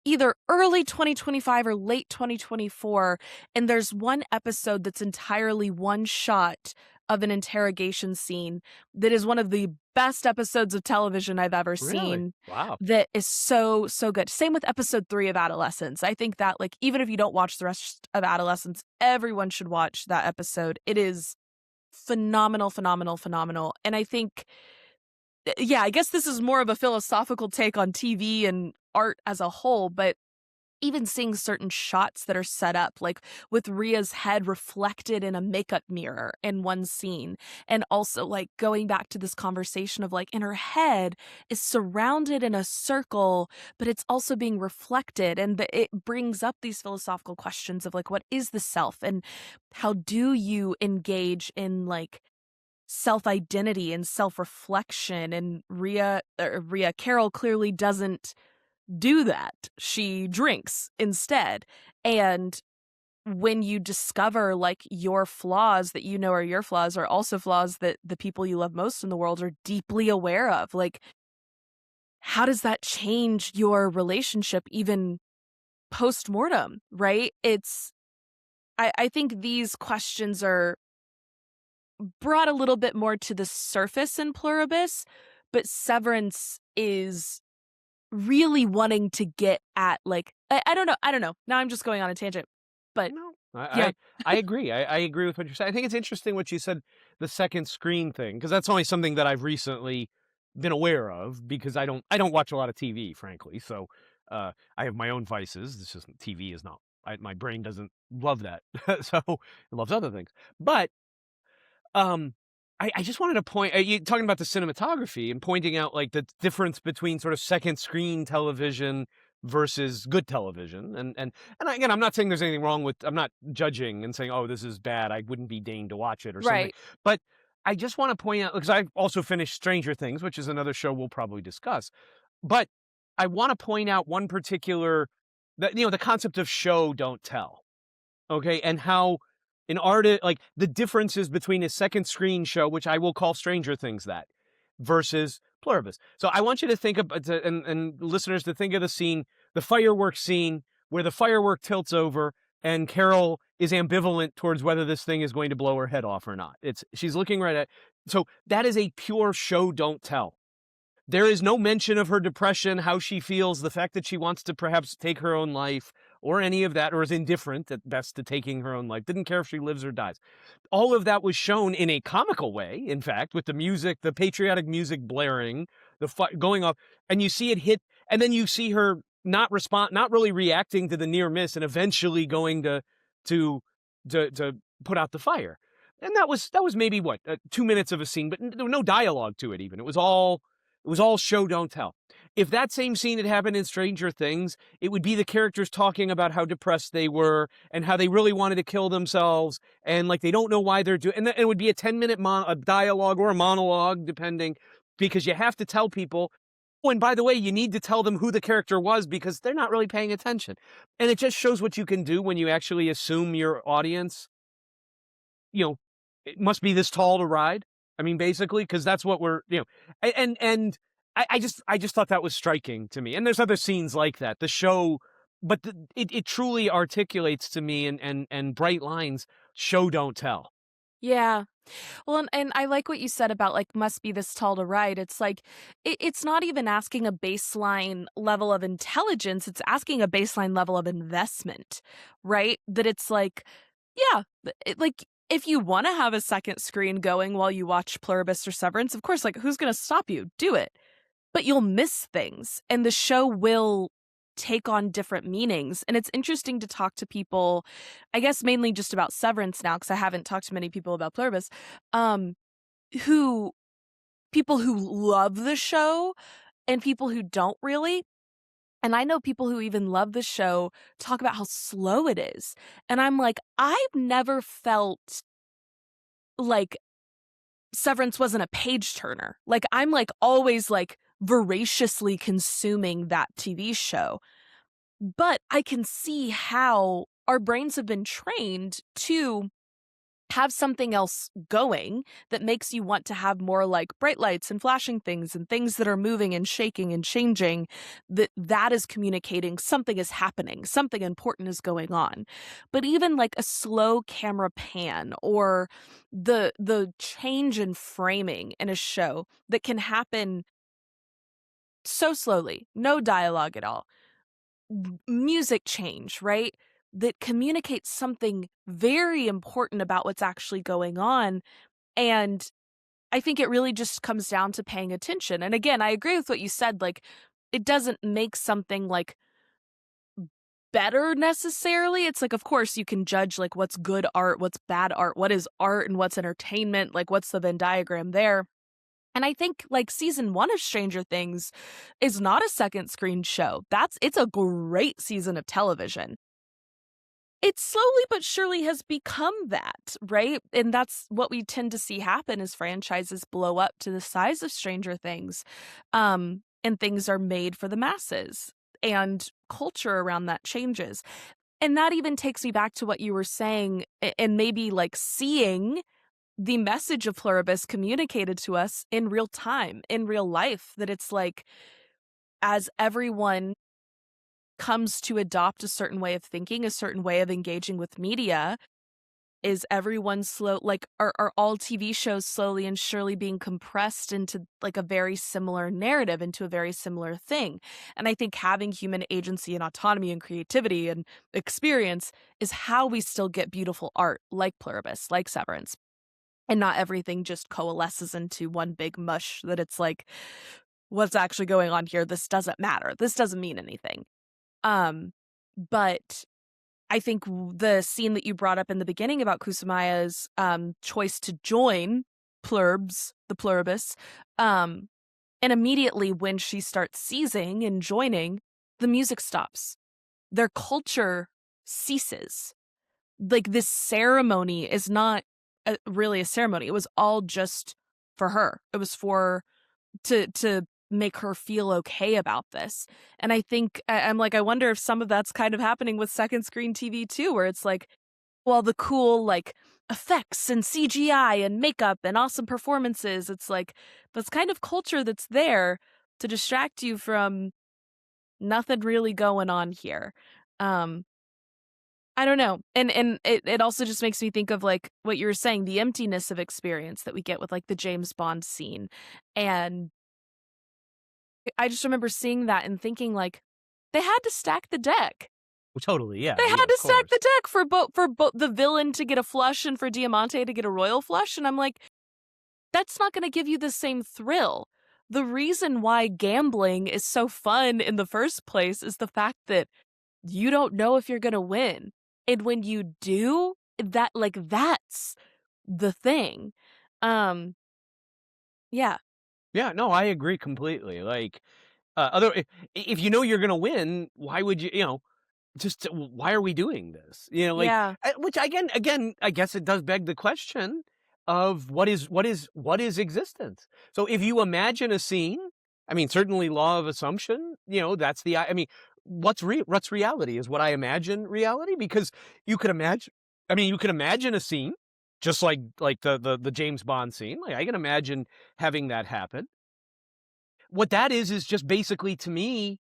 either early 2025 or late 2024, and there's one episode that's entirely one shot of an interrogation scene that is one of the best episodes of television I've ever really, seen. wow, That is so good. Same with episode 3 of Adolescence. I think that like even if you don't watch the rest of Adolescence, everyone should watch that episode. It is phenomenal, phenomenal, phenomenal. And I think yeah, I guess this is more of a philosophical take on TV and art as a whole, but even seeing certain shots that are set up, like with Rhea's head reflected in a makeup mirror in one scene, and also like going back to this conversation of like in her head is surrounded in a circle, but it's also being reflected, and it brings up these philosophical questions of like what is the self and how do you engage in like self-identity and self-reflection. And Rhea Carroll clearly doesn't do that. She drinks instead. And when you discover like your flaws that you know are your flaws are also flaws that the people you love most in the world are deeply aware of, like how does that change your relationship even post-mortem, right? I think these questions are brought a little bit more to the surface in Pluribus, but Severance is really wanting to get at like I don't know. Now I'm just going on a tangent. But no, yeah. I agree. I agree with what you're saying. I think it's interesting what you said, the second screen thing, because that's only something that I've recently been aware of because I don't watch a lot of TV, frankly. So I have my own vices. This is TV is not my brain doesn't love that. So it loves other things. But um, I just wanted to point you talking about the cinematography and pointing out like the difference between sort of second screen television versus good television. And again, I'm not saying there's anything wrong with. I'm not judging and saying, oh, this is bad. I wouldn't be deigned to watch it or something. Right. But I just want to point out because I've also finished Stranger Things, which is another show we'll probably discuss. But I want to point out one particular, that the concept of show don't tell. Okay, and how an artist like the differences between a second screen show, which I will call Stranger Things that, versus Pluribus. So I want you to think about and listeners to think of the scene, the fireworks scene, where the firework tilts over and Carol is ambivalent towards whether this thing is going to blow her head off or not. She's looking right at. So that is a pure show don't tell. There is no mention of her depression, how she feels, the fact that she wants to perhaps take her own life, or any of that, or is indifferent at best to taking her own life. Didn't care if she lives or dies. All of that was shown in a comical way, in fact, with the music, the patriotic music blaring, going off, and you see it hit, and then you see her not really reacting to the near miss, and eventually going to put out the fire. And that was maybe what 2 minutes of a scene, but there was no dialogue to it. Even it was all show don't tell. If that same scene had happened in Stranger Things, it would be the characters talking about how depressed they were and how they really wanted to kill themselves and like they don't know why they're doing. And it would be a 10-minute a dialogue or a monologue, depending, because you have to tell people. Oh, and by the way, you need to tell them who the character was because they're not really paying attention. And it just shows what you can do when you actually assume your audience, it must be this tall to ride. I mean, basically, because that's what and I just thought that was striking to me. And there's other scenes like that. The show, but it truly articulates to me and bright lines. Show don't tell. Yeah. Well, and I like what you said about like must be this tall to ride. It's like it's not even asking a baseline level of intelligence. It's asking a baseline level of investment, right? That it's like, yeah, like if you want to have a second screen going while you watch Pluribus or Severance, of course, like who's going to stop you? Do it. But you'll miss things, and the show will take on different meanings. And it's interesting to talk to people, I guess mainly just about Severance now, because I haven't talked to many people about Pluribus, um, who people who love the show and people who don't really. And I know people who even love the show talk about how slow it is. And I'm like, I've never felt like Severance wasn't a page turner. Like I'm like always like voraciously consuming that TV show. But I can see how our brains have been trained to have something else going that makes you want to have more like bright lights and flashing things and things that are moving and shaking and changing, that is communicating something is happening, something important is going on. But even like a slow camera pan or the change in framing in a show that can happen so slowly, no dialogue at all, music change, right? That communicates something very important about what's actually going on. And I think it really just comes down to paying attention. And again, I agree with what you said. Like, it doesn't make something like better necessarily. It's like, of course, you can judge like what's good art, what's bad art, what is art and what's entertainment, like what's the Venn diagram there. And I think like season 1 of Stranger Things is not a second screen show. It's a great season of television. It slowly but surely has become that, right? And that's what we tend to see happen as franchises blow up to the size of Stranger Things. And things are made for the masses and culture around that changes. And that even takes me back to what you were saying and maybe like seeing the message of Pluribus communicated to us in real time, in real life, that it's like as everyone comes to adopt a certain way of thinking, a certain way of engaging with media, is everyone are all TV shows slowly and surely being compressed into like a very similar narrative, into a very similar thing. And I think having human agency and autonomy and creativity and experience is how we still get beautiful art like Pluribus, like Severance. And not everything just coalesces into one big mush that it's like, what's actually going on here? This doesn't matter. This doesn't mean anything. But I think the scene that you brought up in the beginning about Kusamaya's choice to join the Pluribus, um, and immediately when she starts seizing and joining, the music stops. Their culture ceases. Like, this ceremony is not really a ceremony. It was all just for her. It was to make her feel okay about this. And I think I'm like, I wonder if some of that's kind of happening with second screen TV too, where it's like, well, the cool like effects and CGI and makeup and awesome performances, it's like that's kind of culture that's there to distract you from nothing really going on here. Um I don't know. And it also just makes me think of like what you were saying, the emptiness of experience that we get with like the James Bond scene. And I just remember seeing that and thinking like they had to stack the deck. Well, totally, yeah, They yeah, had of to stack course. the deck for both the villain to get a flush and for Diamante to get a royal flush. And I'm like, that's not going to give you the same thrill. The reason why gambling is so fun in the first place is the fact that you don't know if you're going to win. And when you do, that's the thing. Um yeah. Yeah, no, I agree completely. Like, other if you know you're gonna win, why would you, just why are we doing this? Like, Yeah. which again, I guess it does beg the question of what is existence. So if you imagine a scene, I mean, certainly law of assumption, that's I mean, what's reality is what I imagine reality, because you could imagine, I mean, you could imagine a scene just like the James Bond scene. Like, I can imagine having that happen. What that is just basically, to me,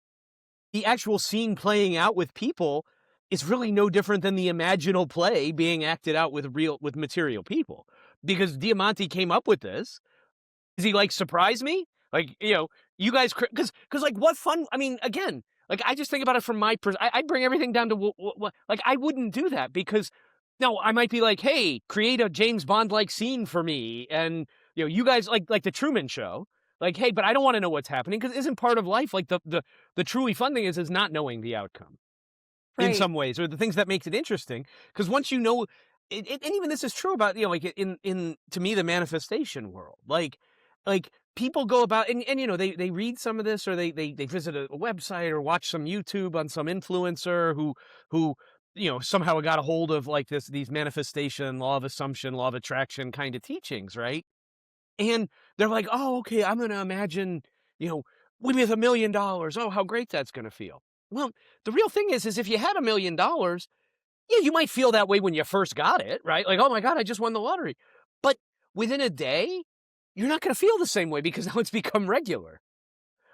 the actual scene playing out with people is really no different than the imaginal play being acted out with material people. Because Diamante came up with this. Does he like surprise me? Like, you guys, because like, what fun? I mean, again, like, I just think about it from my perspective. I bring everything down to what, like, I wouldn't do that because, no, I might be like, hey, create a James Bond like scene for me, and you guys like the Truman Show. Like, hey, but I don't want to know what's happening, because isn't part of life like the truly fun thing is not knowing the outcome in Right. some ways, or the things that makes it interesting. Because once you know, and even this is true about, like, in to me, the manifestation world, like people go about, and they read some of this, or they visit a website or watch some YouTube on some influencer who somehow got a hold of like these manifestation, law of assumption, law of attraction kind of teachings, right? And they're like, oh, okay, I'm gonna imagine, you know win with $1 million. Oh, how great that's gonna feel. Well, the real thing is if you had $1 million, yeah, you might feel that way when you first got it, right? Like, oh my God, I just won the lottery. But within a day, you're not going to feel the same way, because now it's become regular.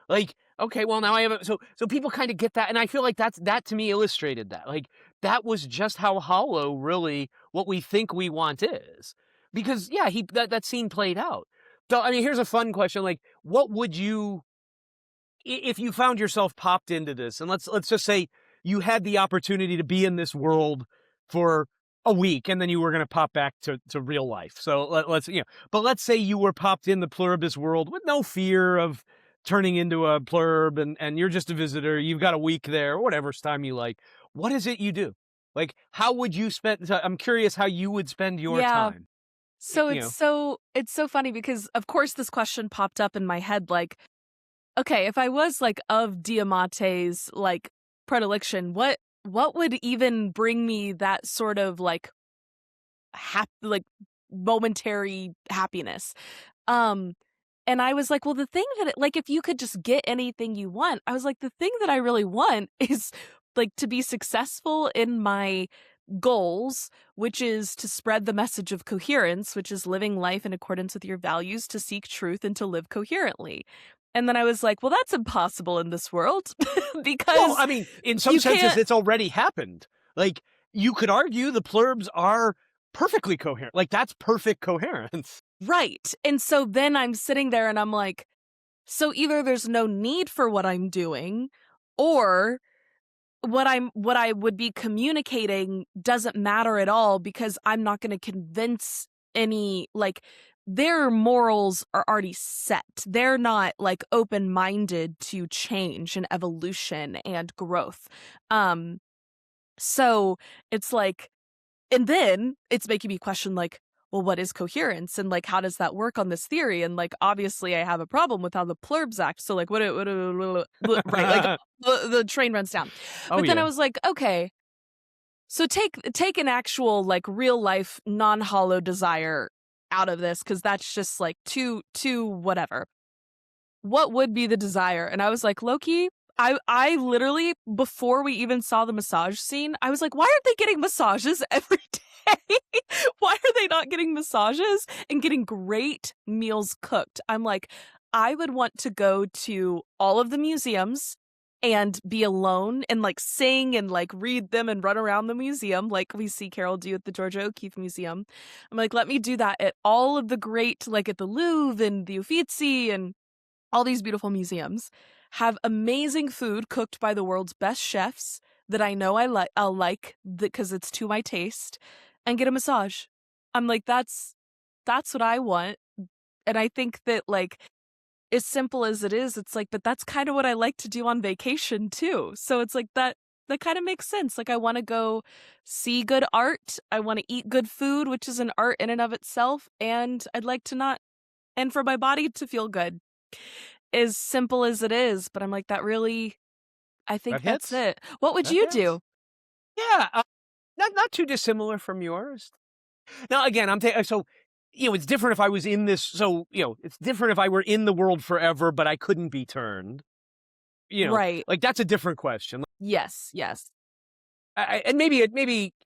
Like, okay, well, now I have so people kind of get that. And I feel like that to me illustrated that. Like, that was just how hollow really what we think we want is. Because yeah, that scene played out. So, I mean, here's a fun question. Like, what would you, if you found yourself popped into this, and let's just say you had the opportunity to be in this world for a week, and then you were going to pop back to real life. So but let's say you were popped in the Pluribus world with no fear of turning into a plurb, and you're just a visitor. You've got a week there, or whatever time you like. What is it you do? Like, how would you spend? So I'm curious how you would spend your Yeah. time. So You know, it's so funny because of course this question popped up in my head like, okay, if I was like of Diamante's like predilection, what would even bring me that sort of like like momentary happiness? Um and I was like, well, the thing like if you could just get anything you want, I was like, the thing that I really want is like to be successful in my goals, which is to spread the message of coherence, which is living life in accordance with your values, to seek truth and to live coherently. And then I was like, well, that's impossible in this world well, because I mean, in some you senses, can't. it's already happened. Like, you could argue the plurbs are perfectly coherent. Like, that's perfect coherence. Right. And so then I'm sitting there and I'm like, so either there's no need for what I'm doing, or what I would be communicating doesn't matter at all because I'm not going to convince any like their morals are already set. They're not like open-minded to change and evolution and growth. Um So it's like, and then it's making me question, like, well, what is coherence? And like, how does that work on this theory? And like, obviously I have a problem with how the plurbs act. So like, right. Like the train runs down. Oh But then I yeah. was like, okay, so take an actual like real life non-hollow desire out of this, because that's just like too whatever. What would be the desire? And I was like, Loki, I literally, before we even saw the massage scene, I was like, why aren't they getting massages every day? Why are they not getting massages and getting great meals cooked? I'm like, I would want to go to all of the museums and be alone and like sing and like read them and run around the museum like we see Carol do at the Georgia O'Keeffe Museum. I'm like, let me do that at all of the great, like at the Louvre and the Uffizi and all these beautiful museums, have amazing food cooked by the world's best chefs that I know I'll like because it's to my taste, and get a massage. I'm like, that's what I want. And I think that, like, as simple as it is, it's like, but that's kind of what I like to do on vacation too. So it's like that kind of makes sense. Like, I want to go see good art, I want to eat good food, which is an art in and of itself, and I'd like to not, and for my body to feel good. As simple as it is, but I'm like, that really, I That think that's hits. it. What would That you hits. do? Yeah. Not too dissimilar from yours. Now, again, so, it's different if I was in this. So, it's different if I were in the world forever, but I couldn't be turned. Right. Like that's a different question. Yes, yes. And maybe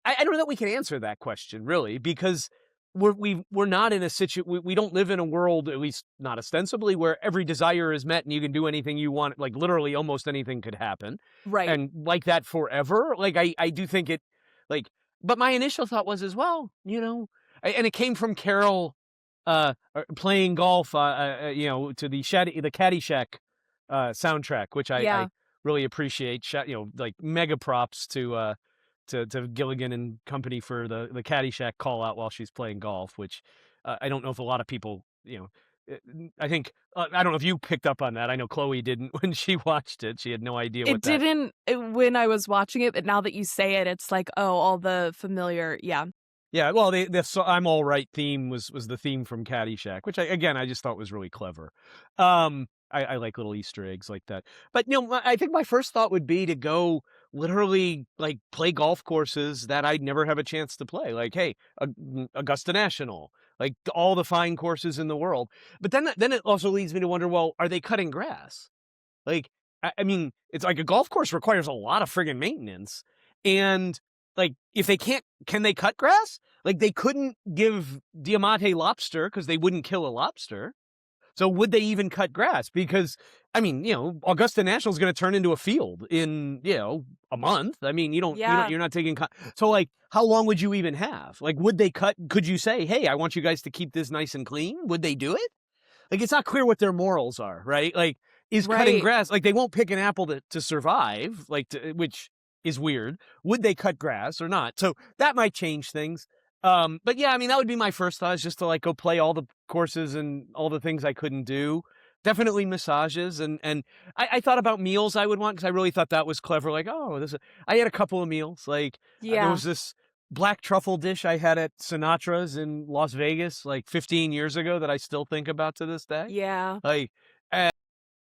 I don't know that we can answer that question really, because we're not in a we don't live in a world, at least not ostensibly, where every desire is met and you can do anything you want. Like literally, almost anything could happen, Right. and like that forever. Like I do think it, like. But my initial thought was as well, and it came from Carol, playing golf, to the Caddyshack soundtrack, which I Yeah. really appreciate. Like mega props to Gilligan and company for the Caddyshack call out while she's playing golf, which I don't know if a lot of people, I think I don't know if you picked up on that. I know Chloe didn't when she watched it; she had no idea It what that. didn't when I was watching it, but now that you say it, it's like, oh, all the familiar, yeah. Yeah, well, the "I'm All Right" theme was the theme from Caddyshack, which I just thought was really clever. I like little Easter eggs like that. But I think my first thought would be to go literally like play golf courses that I'd never have a chance to play. Like, hey, Augusta National, like all the fine courses in the world. But then it also leads me to wonder, well, are they cutting grass? Like, I mean, it's like a golf course requires a lot of friggin' maintenance. And like, if they can they cut grass? Like, they couldn't give Diamante lobster because they wouldn't kill a lobster. So would they even cut grass? Because, I mean, Augusta National is going to turn into a field in, a month. I mean, Yeah. you're not taking, so like, how long would you even have? Like, would they cut? Could you say, hey, I want you guys to keep this nice and clean? Would they do it? Like, it's not clear what their morals are, right? Like, is cutting Right. grass, like, they won't pick an apple to survive, like, which is weird. Would they cut grass or not? So that might change things. But yeah, I mean, that would be my first thought, is just to like go play all the courses and all the things I couldn't do. Definitely massages. And I thought about meals I would want, because I really thought that was clever. Like, oh, I had a couple of meals. Like, there Yeah. was this black truffle dish I had at Sinatra's in Las Vegas like 15 years ago that I still think about to this day. Yeah. Like,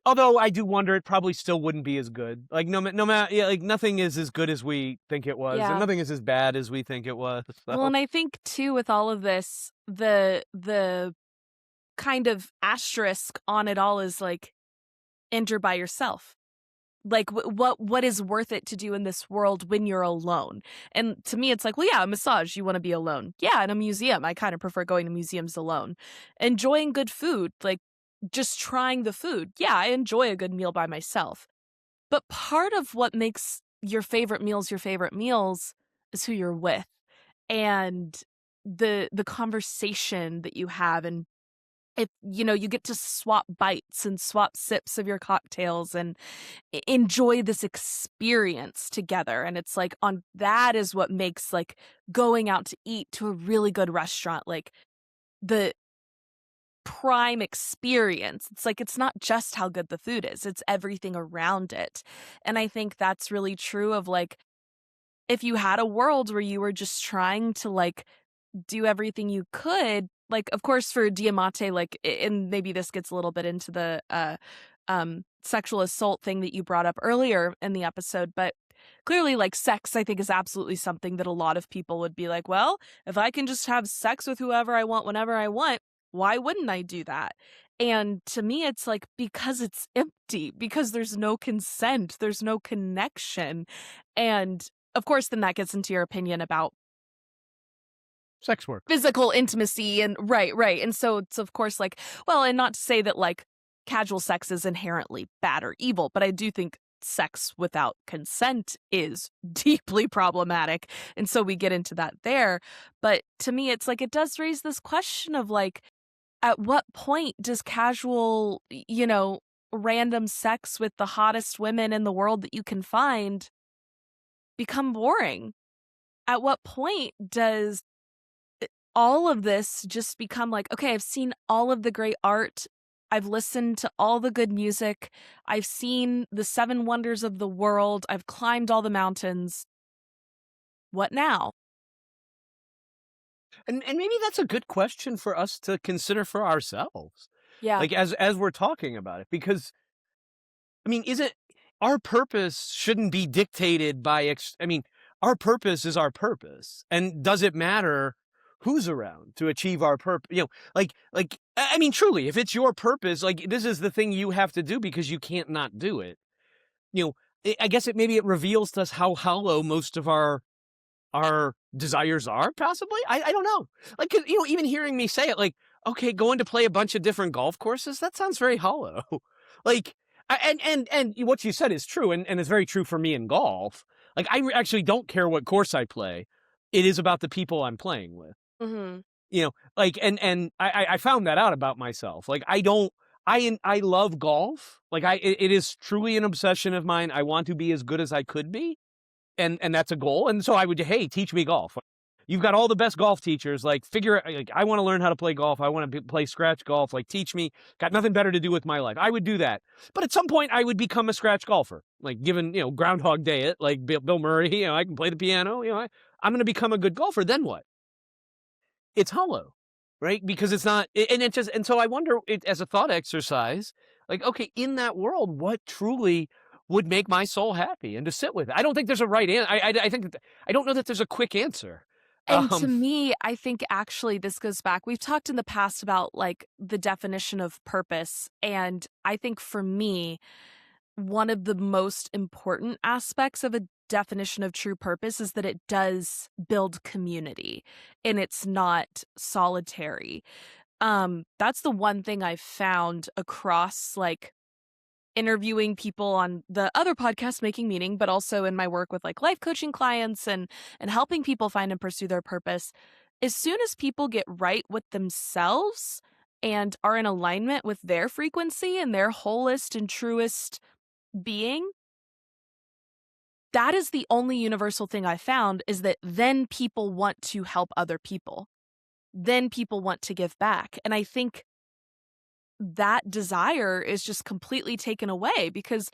although I do wonder, it probably still wouldn't be as good. Like no matter, yeah, like nothing is as good as we think it was, and Yeah. nothing is as bad as we think it was. Well, So and I think too, with all of this, the kind of asterisk on it all is like, enter by yourself. Like, what is worth it to do in this world when you're alone? And to me, it's like, well, yeah, a massage, you want to be alone. Yeah, in a museum, I kind of prefer going to museums alone. Enjoying good food, like just trying the food. Yeah, I enjoy a good meal by myself. But part of what makes your favorite meals is who you're with, and the conversation that you have. And if you get to swap bites and swap sips of your cocktails and enjoy this experience together. And it's like, on that is what makes like going out to eat to a really good restaurant like the prime experience. It's like, it's not just how good the food is, it's everything around it. And I think that's really true of like if you had a world where you were just trying to like do everything you could, like of course for Diamante, like and maybe this gets a little bit into the sexual assault thing that you brought up earlier in the episode, but clearly like sex I think is absolutely something that a lot of people would be like, well, if I can just have sex with whoever I want whenever I want, why wouldn't I do that? And to me it's like because it's empty, because there's no consent, there's no connection. And of course then that gets into your opinion about Sex work. physical intimacy and right. And so it's of course like, well, and not to say that like casual sex is inherently bad or evil, but I do think sex without consent is deeply problematic. And so we get into that there. But to me, it's like it does raise this question of like, at what point does casual, random sex with the hottest women in the world that you can find become boring? At what point does all of this just become like, okay, I've seen all of the great art. I've listened to all the good music. I've seen the seven wonders of the world. I've climbed all the mountains. What now? And maybe that's a good question for us to consider for ourselves. Yeah. Like as we're talking about it, because I mean, is it our purpose shouldn't be dictated by our purpose is our purpose. And does it matter who's around to achieve our purpose? I mean, truly, if it's your purpose, like this is the thing you have to do because you can't not do it. I guess maybe it reveals to us how hollow most of our desires are, possibly. I don't know. Like, even hearing me say it, like, okay, going to play a bunch of different golf courses, that sounds very hollow. Like, and what you said is true, and it's very true for me in golf. Like, I actually don't care what course I play. It is about the people I'm playing with. Mm-hmm. Like, and I found that out about myself. Like, I love golf. Like, it is truly an obsession of mine. I want to be as good as I could be. And that's a goal. And so I would, hey, teach me golf. You've got all the best golf teachers. Like, I want to learn how to play golf. I want to play scratch golf. Like, teach me. Got nothing better to do with my life. I would do that. But at some point, I would become a scratch golfer. Like, given Groundhog Day it, like Bill Murray. I can play the piano. I'm going to become a good golfer. Then what? It's hollow, right? Because it's not. And so I wonder, as a thought exercise, like, okay, in that world, what truly would make my soul happy and to sit with it? I don't think there's a right answer. I think I don't know that there's a quick answer. And to me, I think actually this goes back. We've talked in the past about like the definition of purpose. And I think for me, one of the most important aspects of a definition of true purpose is that it does build community and it's not solitary. That's the one thing I've found across like interviewing people on the other podcast Making Meaning, but also in my work with like life coaching clients and helping people find and pursue their purpose. As soon as people get right with themselves and are in alignment with their frequency and their wholest and truest being, that is the only universal thing I found, is that then people want to help other people. Then people want to give back. And I think that desire is just completely taken away because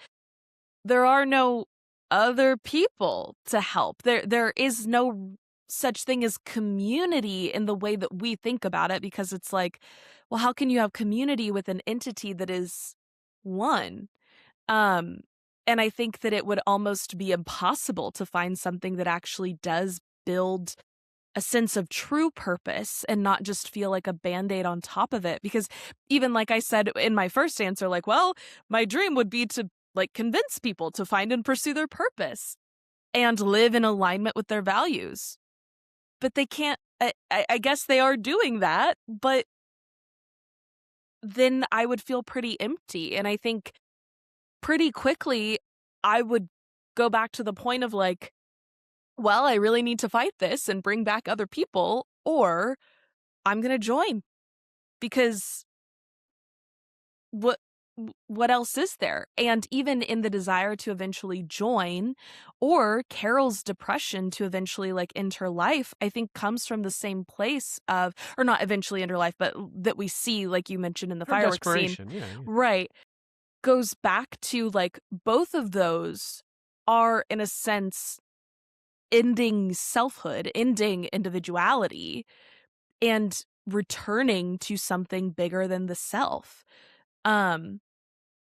there are no other people to help. There is no such thing as community in the way that we think about it, because it's like, well, how can you have community with an entity that is one? And I think that it would almost be impossible to find something that actually does build a sense of true purpose and not just feel like a Band-Aid on top of it. Because even like I said in my first answer, like, well, my dream would be to like convince people to find and pursue their purpose and live in alignment with their values. But they can't, I guess they are doing that, but then I would feel pretty empty. And I think pretty quickly I would go back to the point of like, well, I really need to fight this and bring back other people, or I'm going to join, because what else is there? And even in the desire to eventually join, or Carol's depression to eventually like end her life, I think comes from the same place of, or not eventually end her life, but that we see, like you mentioned in the fireworks scene, yeah. right, goes back to like both of those are in a sense ending selfhood, ending individuality, and returning to something bigger than the self. Um,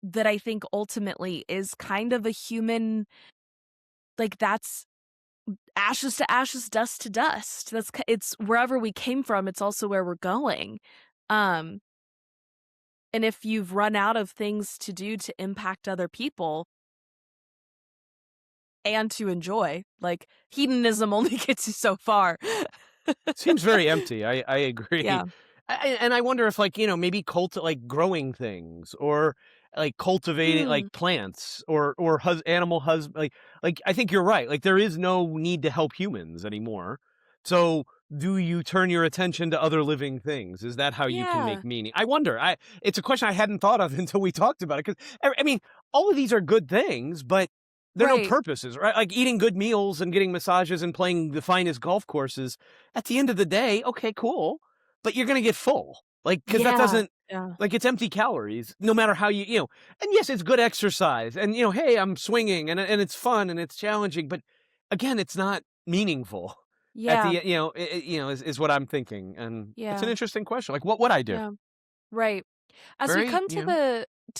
that I think ultimately is kind of a human, like, that's ashes to ashes, dust to dust. It's wherever we came from, it's also where we're going. Um, and if you've run out of things to do to impact other people and to enjoy, like, hedonism only gets you so far. Seems very empty. I agree. Yeah. And I wonder if, like, maybe like growing things, or like cultivating Mm, like plants, or animal like I think you're right. Like, there is no need to help humans anymore. So do you turn your attention to other living things? Is that how you can yeah. make meaning? I wonder. It's a question I hadn't thought of until we talked about it. Because I mean, all of these are good things, but they're no Right. purposes, right? Like eating good meals and getting massages and playing the finest golf courses. At the end of the day, okay, cool, but you're gonna get full. Like, because that Yeah. doesn't, Yeah. like, it's empty calories no matter how and yes, it's good exercise, and, hey, I'm swinging, and it's fun and it's challenging, but again, it's not meaningful at Yeah. the is what I'm thinking, and it's an Yeah. interesting question. Like, what would I do? Yeah. Right. As we Very, come to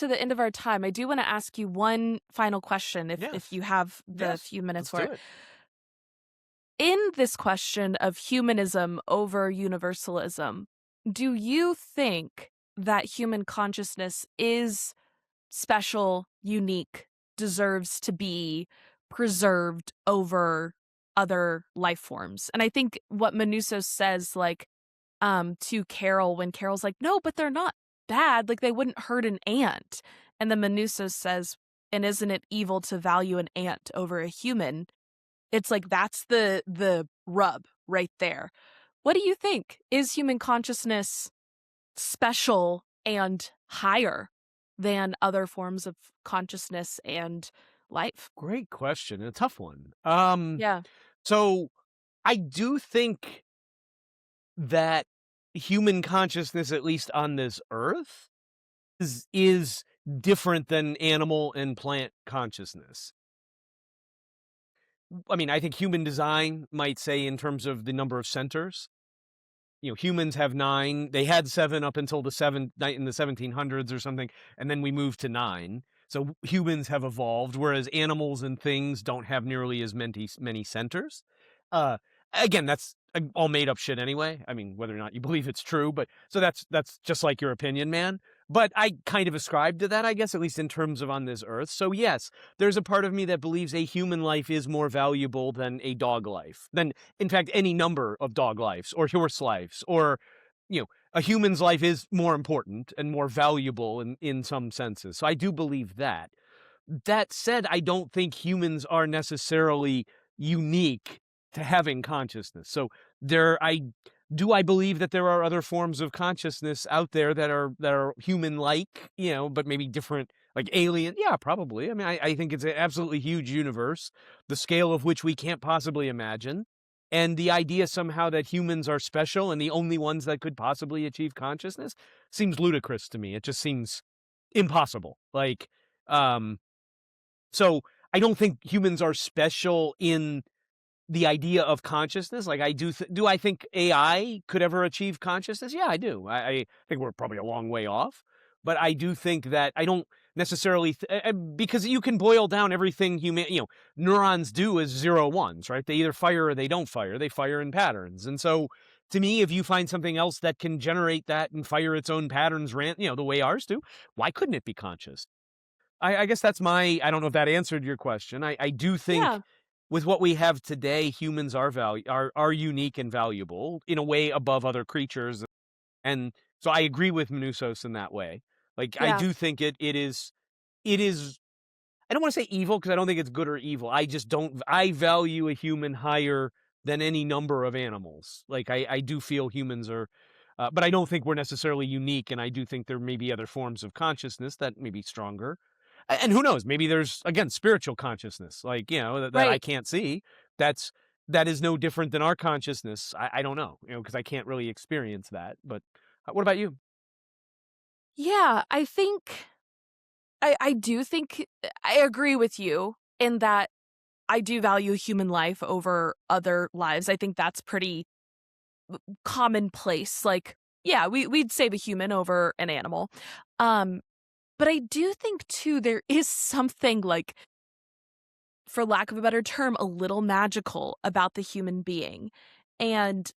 the end of our time, I do want to ask you one final question if yes, you have the yes, few minutes let's for do it. it. In this question of humanism over universalism, do you think that human consciousness is special, unique, deserves to be preserved over other life forms? And I think what Manuso says, like, to Carol, when Carol's like, "No, but they're not bad, like, they wouldn't hurt an ant." And then Manuso says, "And isn't it evil to value an ant over a human?" It's like, that's the rub right there. What do you think? Is human consciousness special and higher than other forms of consciousness and life? Great question, and a tough one. Yeah. So I do think that human consciousness, at least on this earth, is different than animal and plant consciousness. I mean, I think human design might say, in terms of the number of centers, humans have 9. They had 7 up until in the 1700s or something, and then we moved to 9. So humans have evolved, whereas animals and things don't have nearly as many centers. Uh, Again, that's all made up shit anyway. I mean, whether or not you believe it's true, but so that's just like your opinion, man. But I kind of ascribe to that, I guess, at least in terms of on this earth. So yes, there's a part of me that believes a human life is more valuable than a dog life, than, in fact, any number of dog lives or horse lives, or, a human's life is more important and more valuable in some senses. So I do believe that. That said, I don't think humans are necessarily unique to having consciousness. So I believe that there are other forms of consciousness out there that are human like, but maybe different, like alien. Yeah, probably. I mean, I think it's an absolutely huge universe, the scale of which we can't possibly imagine. And the idea somehow that humans are special and the only ones that could possibly achieve consciousness seems ludicrous to me. It just seems impossible. Like, um, so I don't think humans are special in the idea of consciousness. Like, do I think AI could ever achieve consciousness? Yeah, I do. I think we're probably a long way off, but I do think that I don't necessarily because you can boil down everything neurons do as 0 1s, right? They either fire or they don't fire. They fire in patterns, and so to me, if you find something else that can generate that and fire its own patterns, the way ours do, why couldn't it be conscious? I guess that's I don't know if that answered your question. I do think Yeah. with what we have today, humans are unique and valuable in a way above other creatures. And so I agree with Minusos in that way. Like, I Yeah. do think it is I don't want to say evil, because I don't think it's good or evil. I just don't I value a human higher than any number of animals. Like, I do feel humans are but I don't think we're necessarily unique, and I do think there may be other forms of consciousness that may be stronger. And who knows? Maybe there's, again, spiritual consciousness, like, that I Right. can't see. That is no different than our consciousness. I don't know, because I can't really experience that. But what about you? Yeah, I think I do think I agree with you in that I do value human life over other lives. I think that's pretty commonplace. Like, yeah, we'd save a human over an animal. Um, but I do think too there is something like, for lack of a better term, a little magical about the human being. And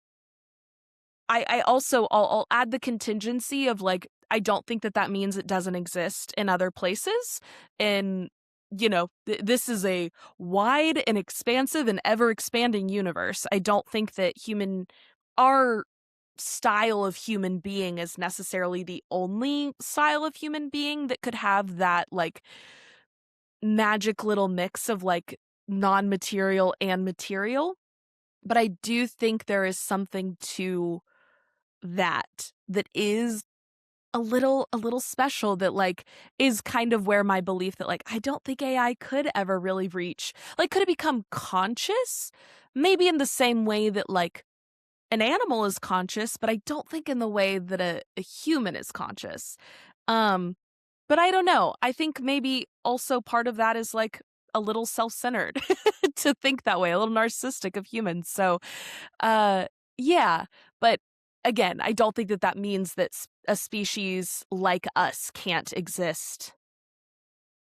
I also I'll add the contingency of like I don't think that that means it doesn't exist in other places. And this is a wide and expansive and ever expanding universe. I don't think that our style of human being is necessarily the only style of human being that could have that like magic little mix of like non-material and material. But I do think there is something to that is a little special, that like is kind of where my belief that like I don't think AI could ever really reach, like, could it become conscious? Maybe in the same way that like an animal is conscious, but I don't think in the way that a human is conscious. Um but I don't know. I think maybe also part of that is like a little self-centered to think that way, a little narcissistic of humans. So uh, yeah, but again, I don't think that that means that a species like us can't exist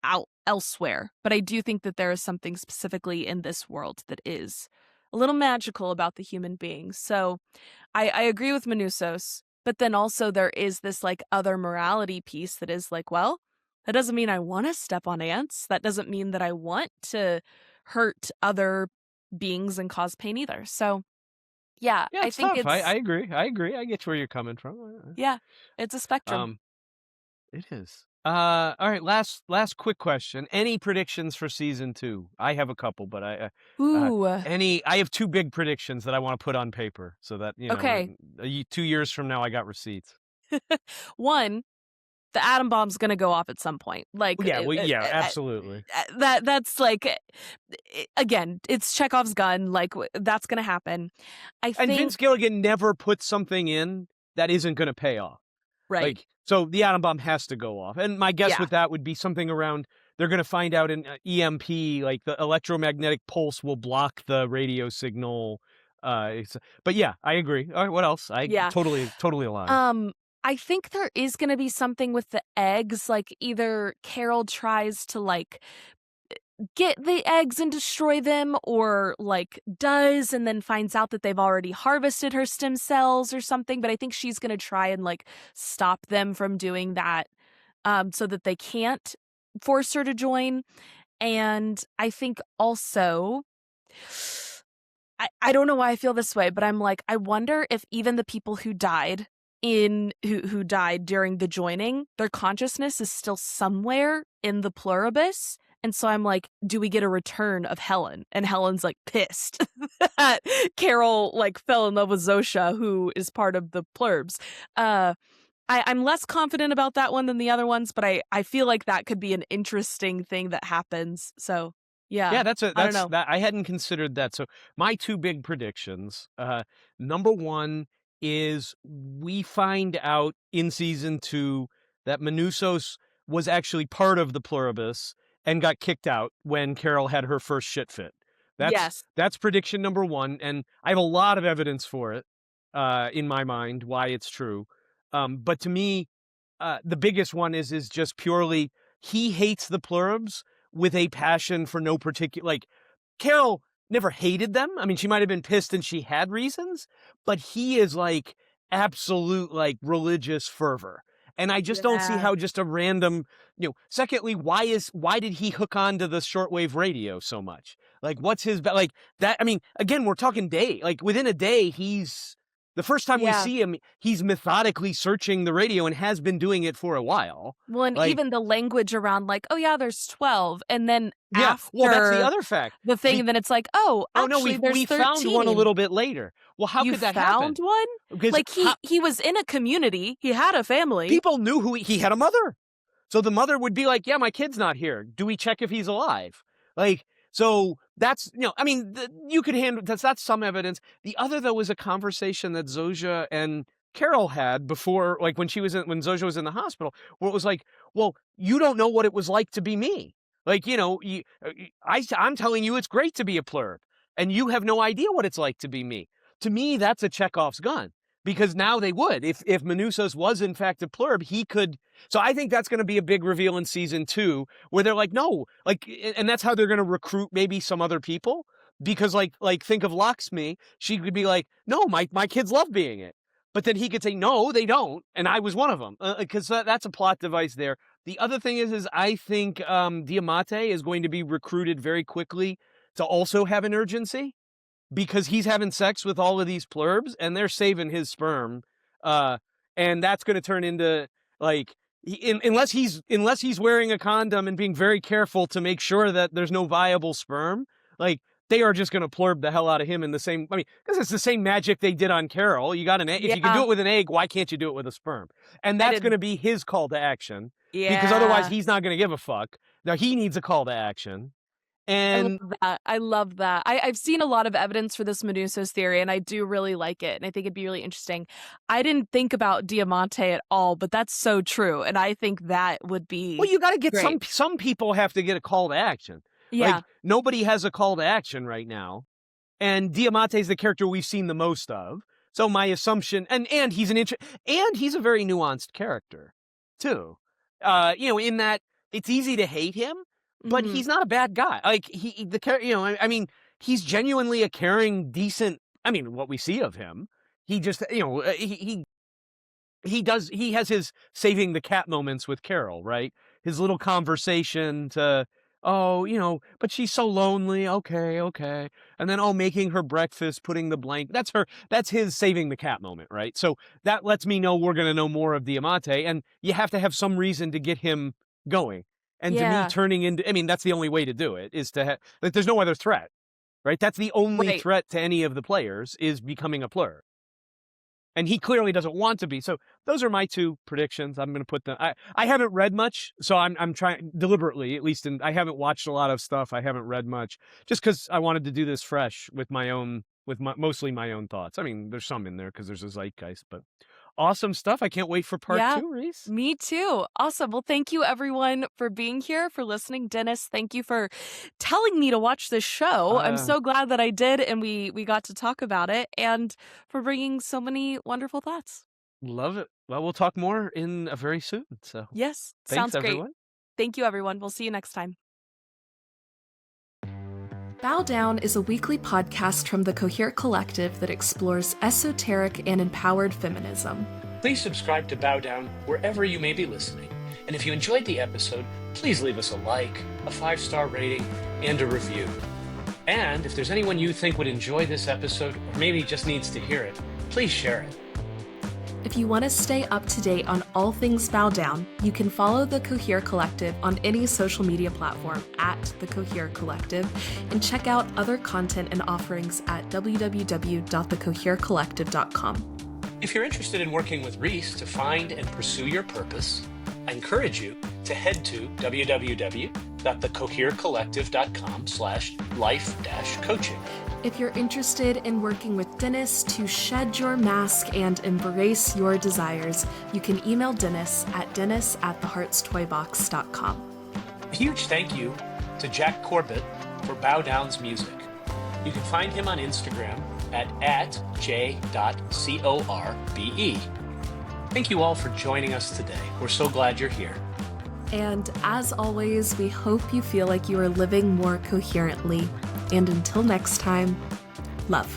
out elsewhere. But I do think that there is something specifically in this world that is a little magical about the human being. So I agree with Manusos, but then also there is this like other morality piece that is like, well, that doesn't mean I want to step on ants. That doesn't mean that I want to hurt other beings and cause pain either. So yeah, Yeah, I it's think tough. I, it's I agree. I agree. I get where you're coming from. yeah, it's a spectrum. Um, it is. All right. Last quick question. Any predictions for season 2? I have a couple, but Ooh, I have 2 big predictions that I want to put on paper so that okay. 2 years from now I got receipts. One, the atom bomb's gonna go off at some point. Like Yeah. Well, yeah. Absolutely. that's like again, it's Chekhov's gun. Like that's gonna happen. I And think Vince Gilligan never put something in that isn't going to pay off. right. Like, so the atom bomb has to go off. And my guess Yeah, with that would be something around, they're going to find out in EMP, like the electromagnetic pulse will block the radio signal. But yeah, I agree. All right, what else? I yeah. totally aligned. Um, I think there is gonna be something with the eggs. Like either Carol tries to like get the eggs and destroy them, or like does and then finds out that they've already harvested her stem cells or something. But I think she's gonna try and like stop them from doing that, so that they can't force her to join. And I think also I don't know why I feel this way, but I'm like, I wonder if even the people who died who died during the joining, their consciousness is still somewhere in the pluribus. And so I'm like, do we get a return of Helen? And Helen's like pissed that Carol like fell in love with Zosha, who is part of the plurbs. I'm less confident about that one than the other ones, but I feel like that could be an interesting thing that happens. So Yeah, yeah, I don't that's know. that I hadn't considered that. So my 2 big predictions. Number 1 is we find out in season 2 that Manusos was actually part of the pluribus and got kicked out when Carol had her first shit fit. Yes. That's prediction number 1, and I have a lot of evidence for it in my mind why it's true. But to me, the biggest one is just purely he hates the pluribs with a passion for no particular, like, Carol never hated them. I mean, she might have been pissed and she had reasons, but he is like absolute like religious fervor. And I just don't see Yeah. how just a random, secondly, why did he hook on to the shortwave radio so much? Like, what's his, like that? I mean, again, we're talking day, like within a day, the first time we Yeah. see him, he's methodically searching the radio and has been doing it for a while. Well, and Like, even the language around like, oh yeah, there's 12, and then yeah, well, that's the after other fact. the thing, and then it's like, oh, Oh no, actually, there's we 13. found one a little bit later. Well, how You could that happen? found one? Because Like he was in a community, he had a family. people knew who he had a mother. So the mother would be like, yeah, my kid's not here. Do we check if he's alive? Like, so that's, I mean, you could handle, that's some evidence. The other, though, was a conversation that Zosha and Carol had before, like when Zosha was in the hospital, where it was like, well, you don't know what it was like to be me. Like, I'm telling you it's great to be a plurb, and you have no idea what it's like to be me. To me, that's a Chekhov's gun, because now they would. If Manousos was in fact a plurb, he could. So I think that's going to be a big reveal in season 2, where they're like, no, like, and that's how they're going to recruit maybe some other people, because like think of Lakshmi, she could be like, no, my kids love being it. But then he could say, no, they don't, and I was one of them, because that's a plot device there. The other thing is I think Diamante is going to be recruited very quickly to also have an urgency, because he's having sex with all of these plurbs, and they're saving his sperm, and that's going to turn into, like, unless he's wearing a condom and being very careful to make sure that there's no viable sperm, like, they are just going to plurb the hell out of him in the same, I mean, because it's the same magic they did on Carol. You got an egg. If you can do it with an egg, why can't you do it with a sperm? And that's going to be his call to action, because otherwise he's not going to give a fuck. Now he needs a call to action. And I love that. I've seen a lot of evidence for this Manousos theory, and I do really like it, and I think it'd be really interesting. I didn't think about Diamante at all, but that's so true, and I think that would be well, you got to get great. some people have to get a call to action. Yeah. Like, nobody has a call to action right now, and Diamante is the character we've seen the most of. So my assumption, and he's he's a very nuanced character too. In that it's easy to hate him, but he's not a bad guy. Like, I mean, he's genuinely a caring, decent. I mean, what we see of him, he just, he has his saving the cat moments with Carol, right? His little conversation to, but she's so lonely. Okay. And then, making her breakfast, putting the blanket. That's his saving the cat moment, right? So that lets me know we're going to know more of Diamante, and you have to have some reason to get him going. And to me, turning into, I mean, that's the only way to do it, is to have, like, there's no other threat, right? That's the only threat to any of the players, is becoming a plur. And he clearly doesn't want to be. So those are my 2 predictions. I'm going to put them. I haven't read much, so I'm trying deliberately, at least, I haven't watched a lot of stuff. I haven't read much, just because I wanted to do this fresh with mostly my own thoughts. I mean, there's some in there because there's a zeitgeist, but awesome stuff. I can't wait for part 2, Reese. Me too. Awesome. Well, thank you everyone for being here, for listening. Dennis, thank you for telling me to watch this show. I'm so glad that I did, and we got to talk about it, and for bringing so many wonderful thoughts. Love it. Well, we'll talk more in very soon. So yes, thanks, sounds great. Everyone. Thank you, everyone. We'll see you next time. Bow Down is a weekly podcast from the Cohere Collective that explores esoteric and empowered feminism. Please subscribe to Bow Down wherever you may be listening. And if you enjoyed the episode, please leave us a like, a 5-star rating, and a review. And if there's anyone you think would enjoy this episode, or maybe just needs to hear it, please share it. If you want to stay up to date on all things Bow Down, you can follow the Cohere Collective on any social media platform at the Cohere Collective, and check out other content and offerings at www.thecoherecollective.com. If you're interested in working with Reese to find and pursue your purpose, I encourage you to head to www.thecoherecollective.com/life-coaching. If you're interested in working with Dennis to shed your mask and embrace your desires, you can email Dennis at dennis@theheartstoybox.com. A huge thank you to Jack Corbett for Bow Down's music. You can find him on Instagram at j.corbe. Thank you all for joining us today. We're so glad you're here. And as always, we hope you feel like you are living more coherently. And until next time, love.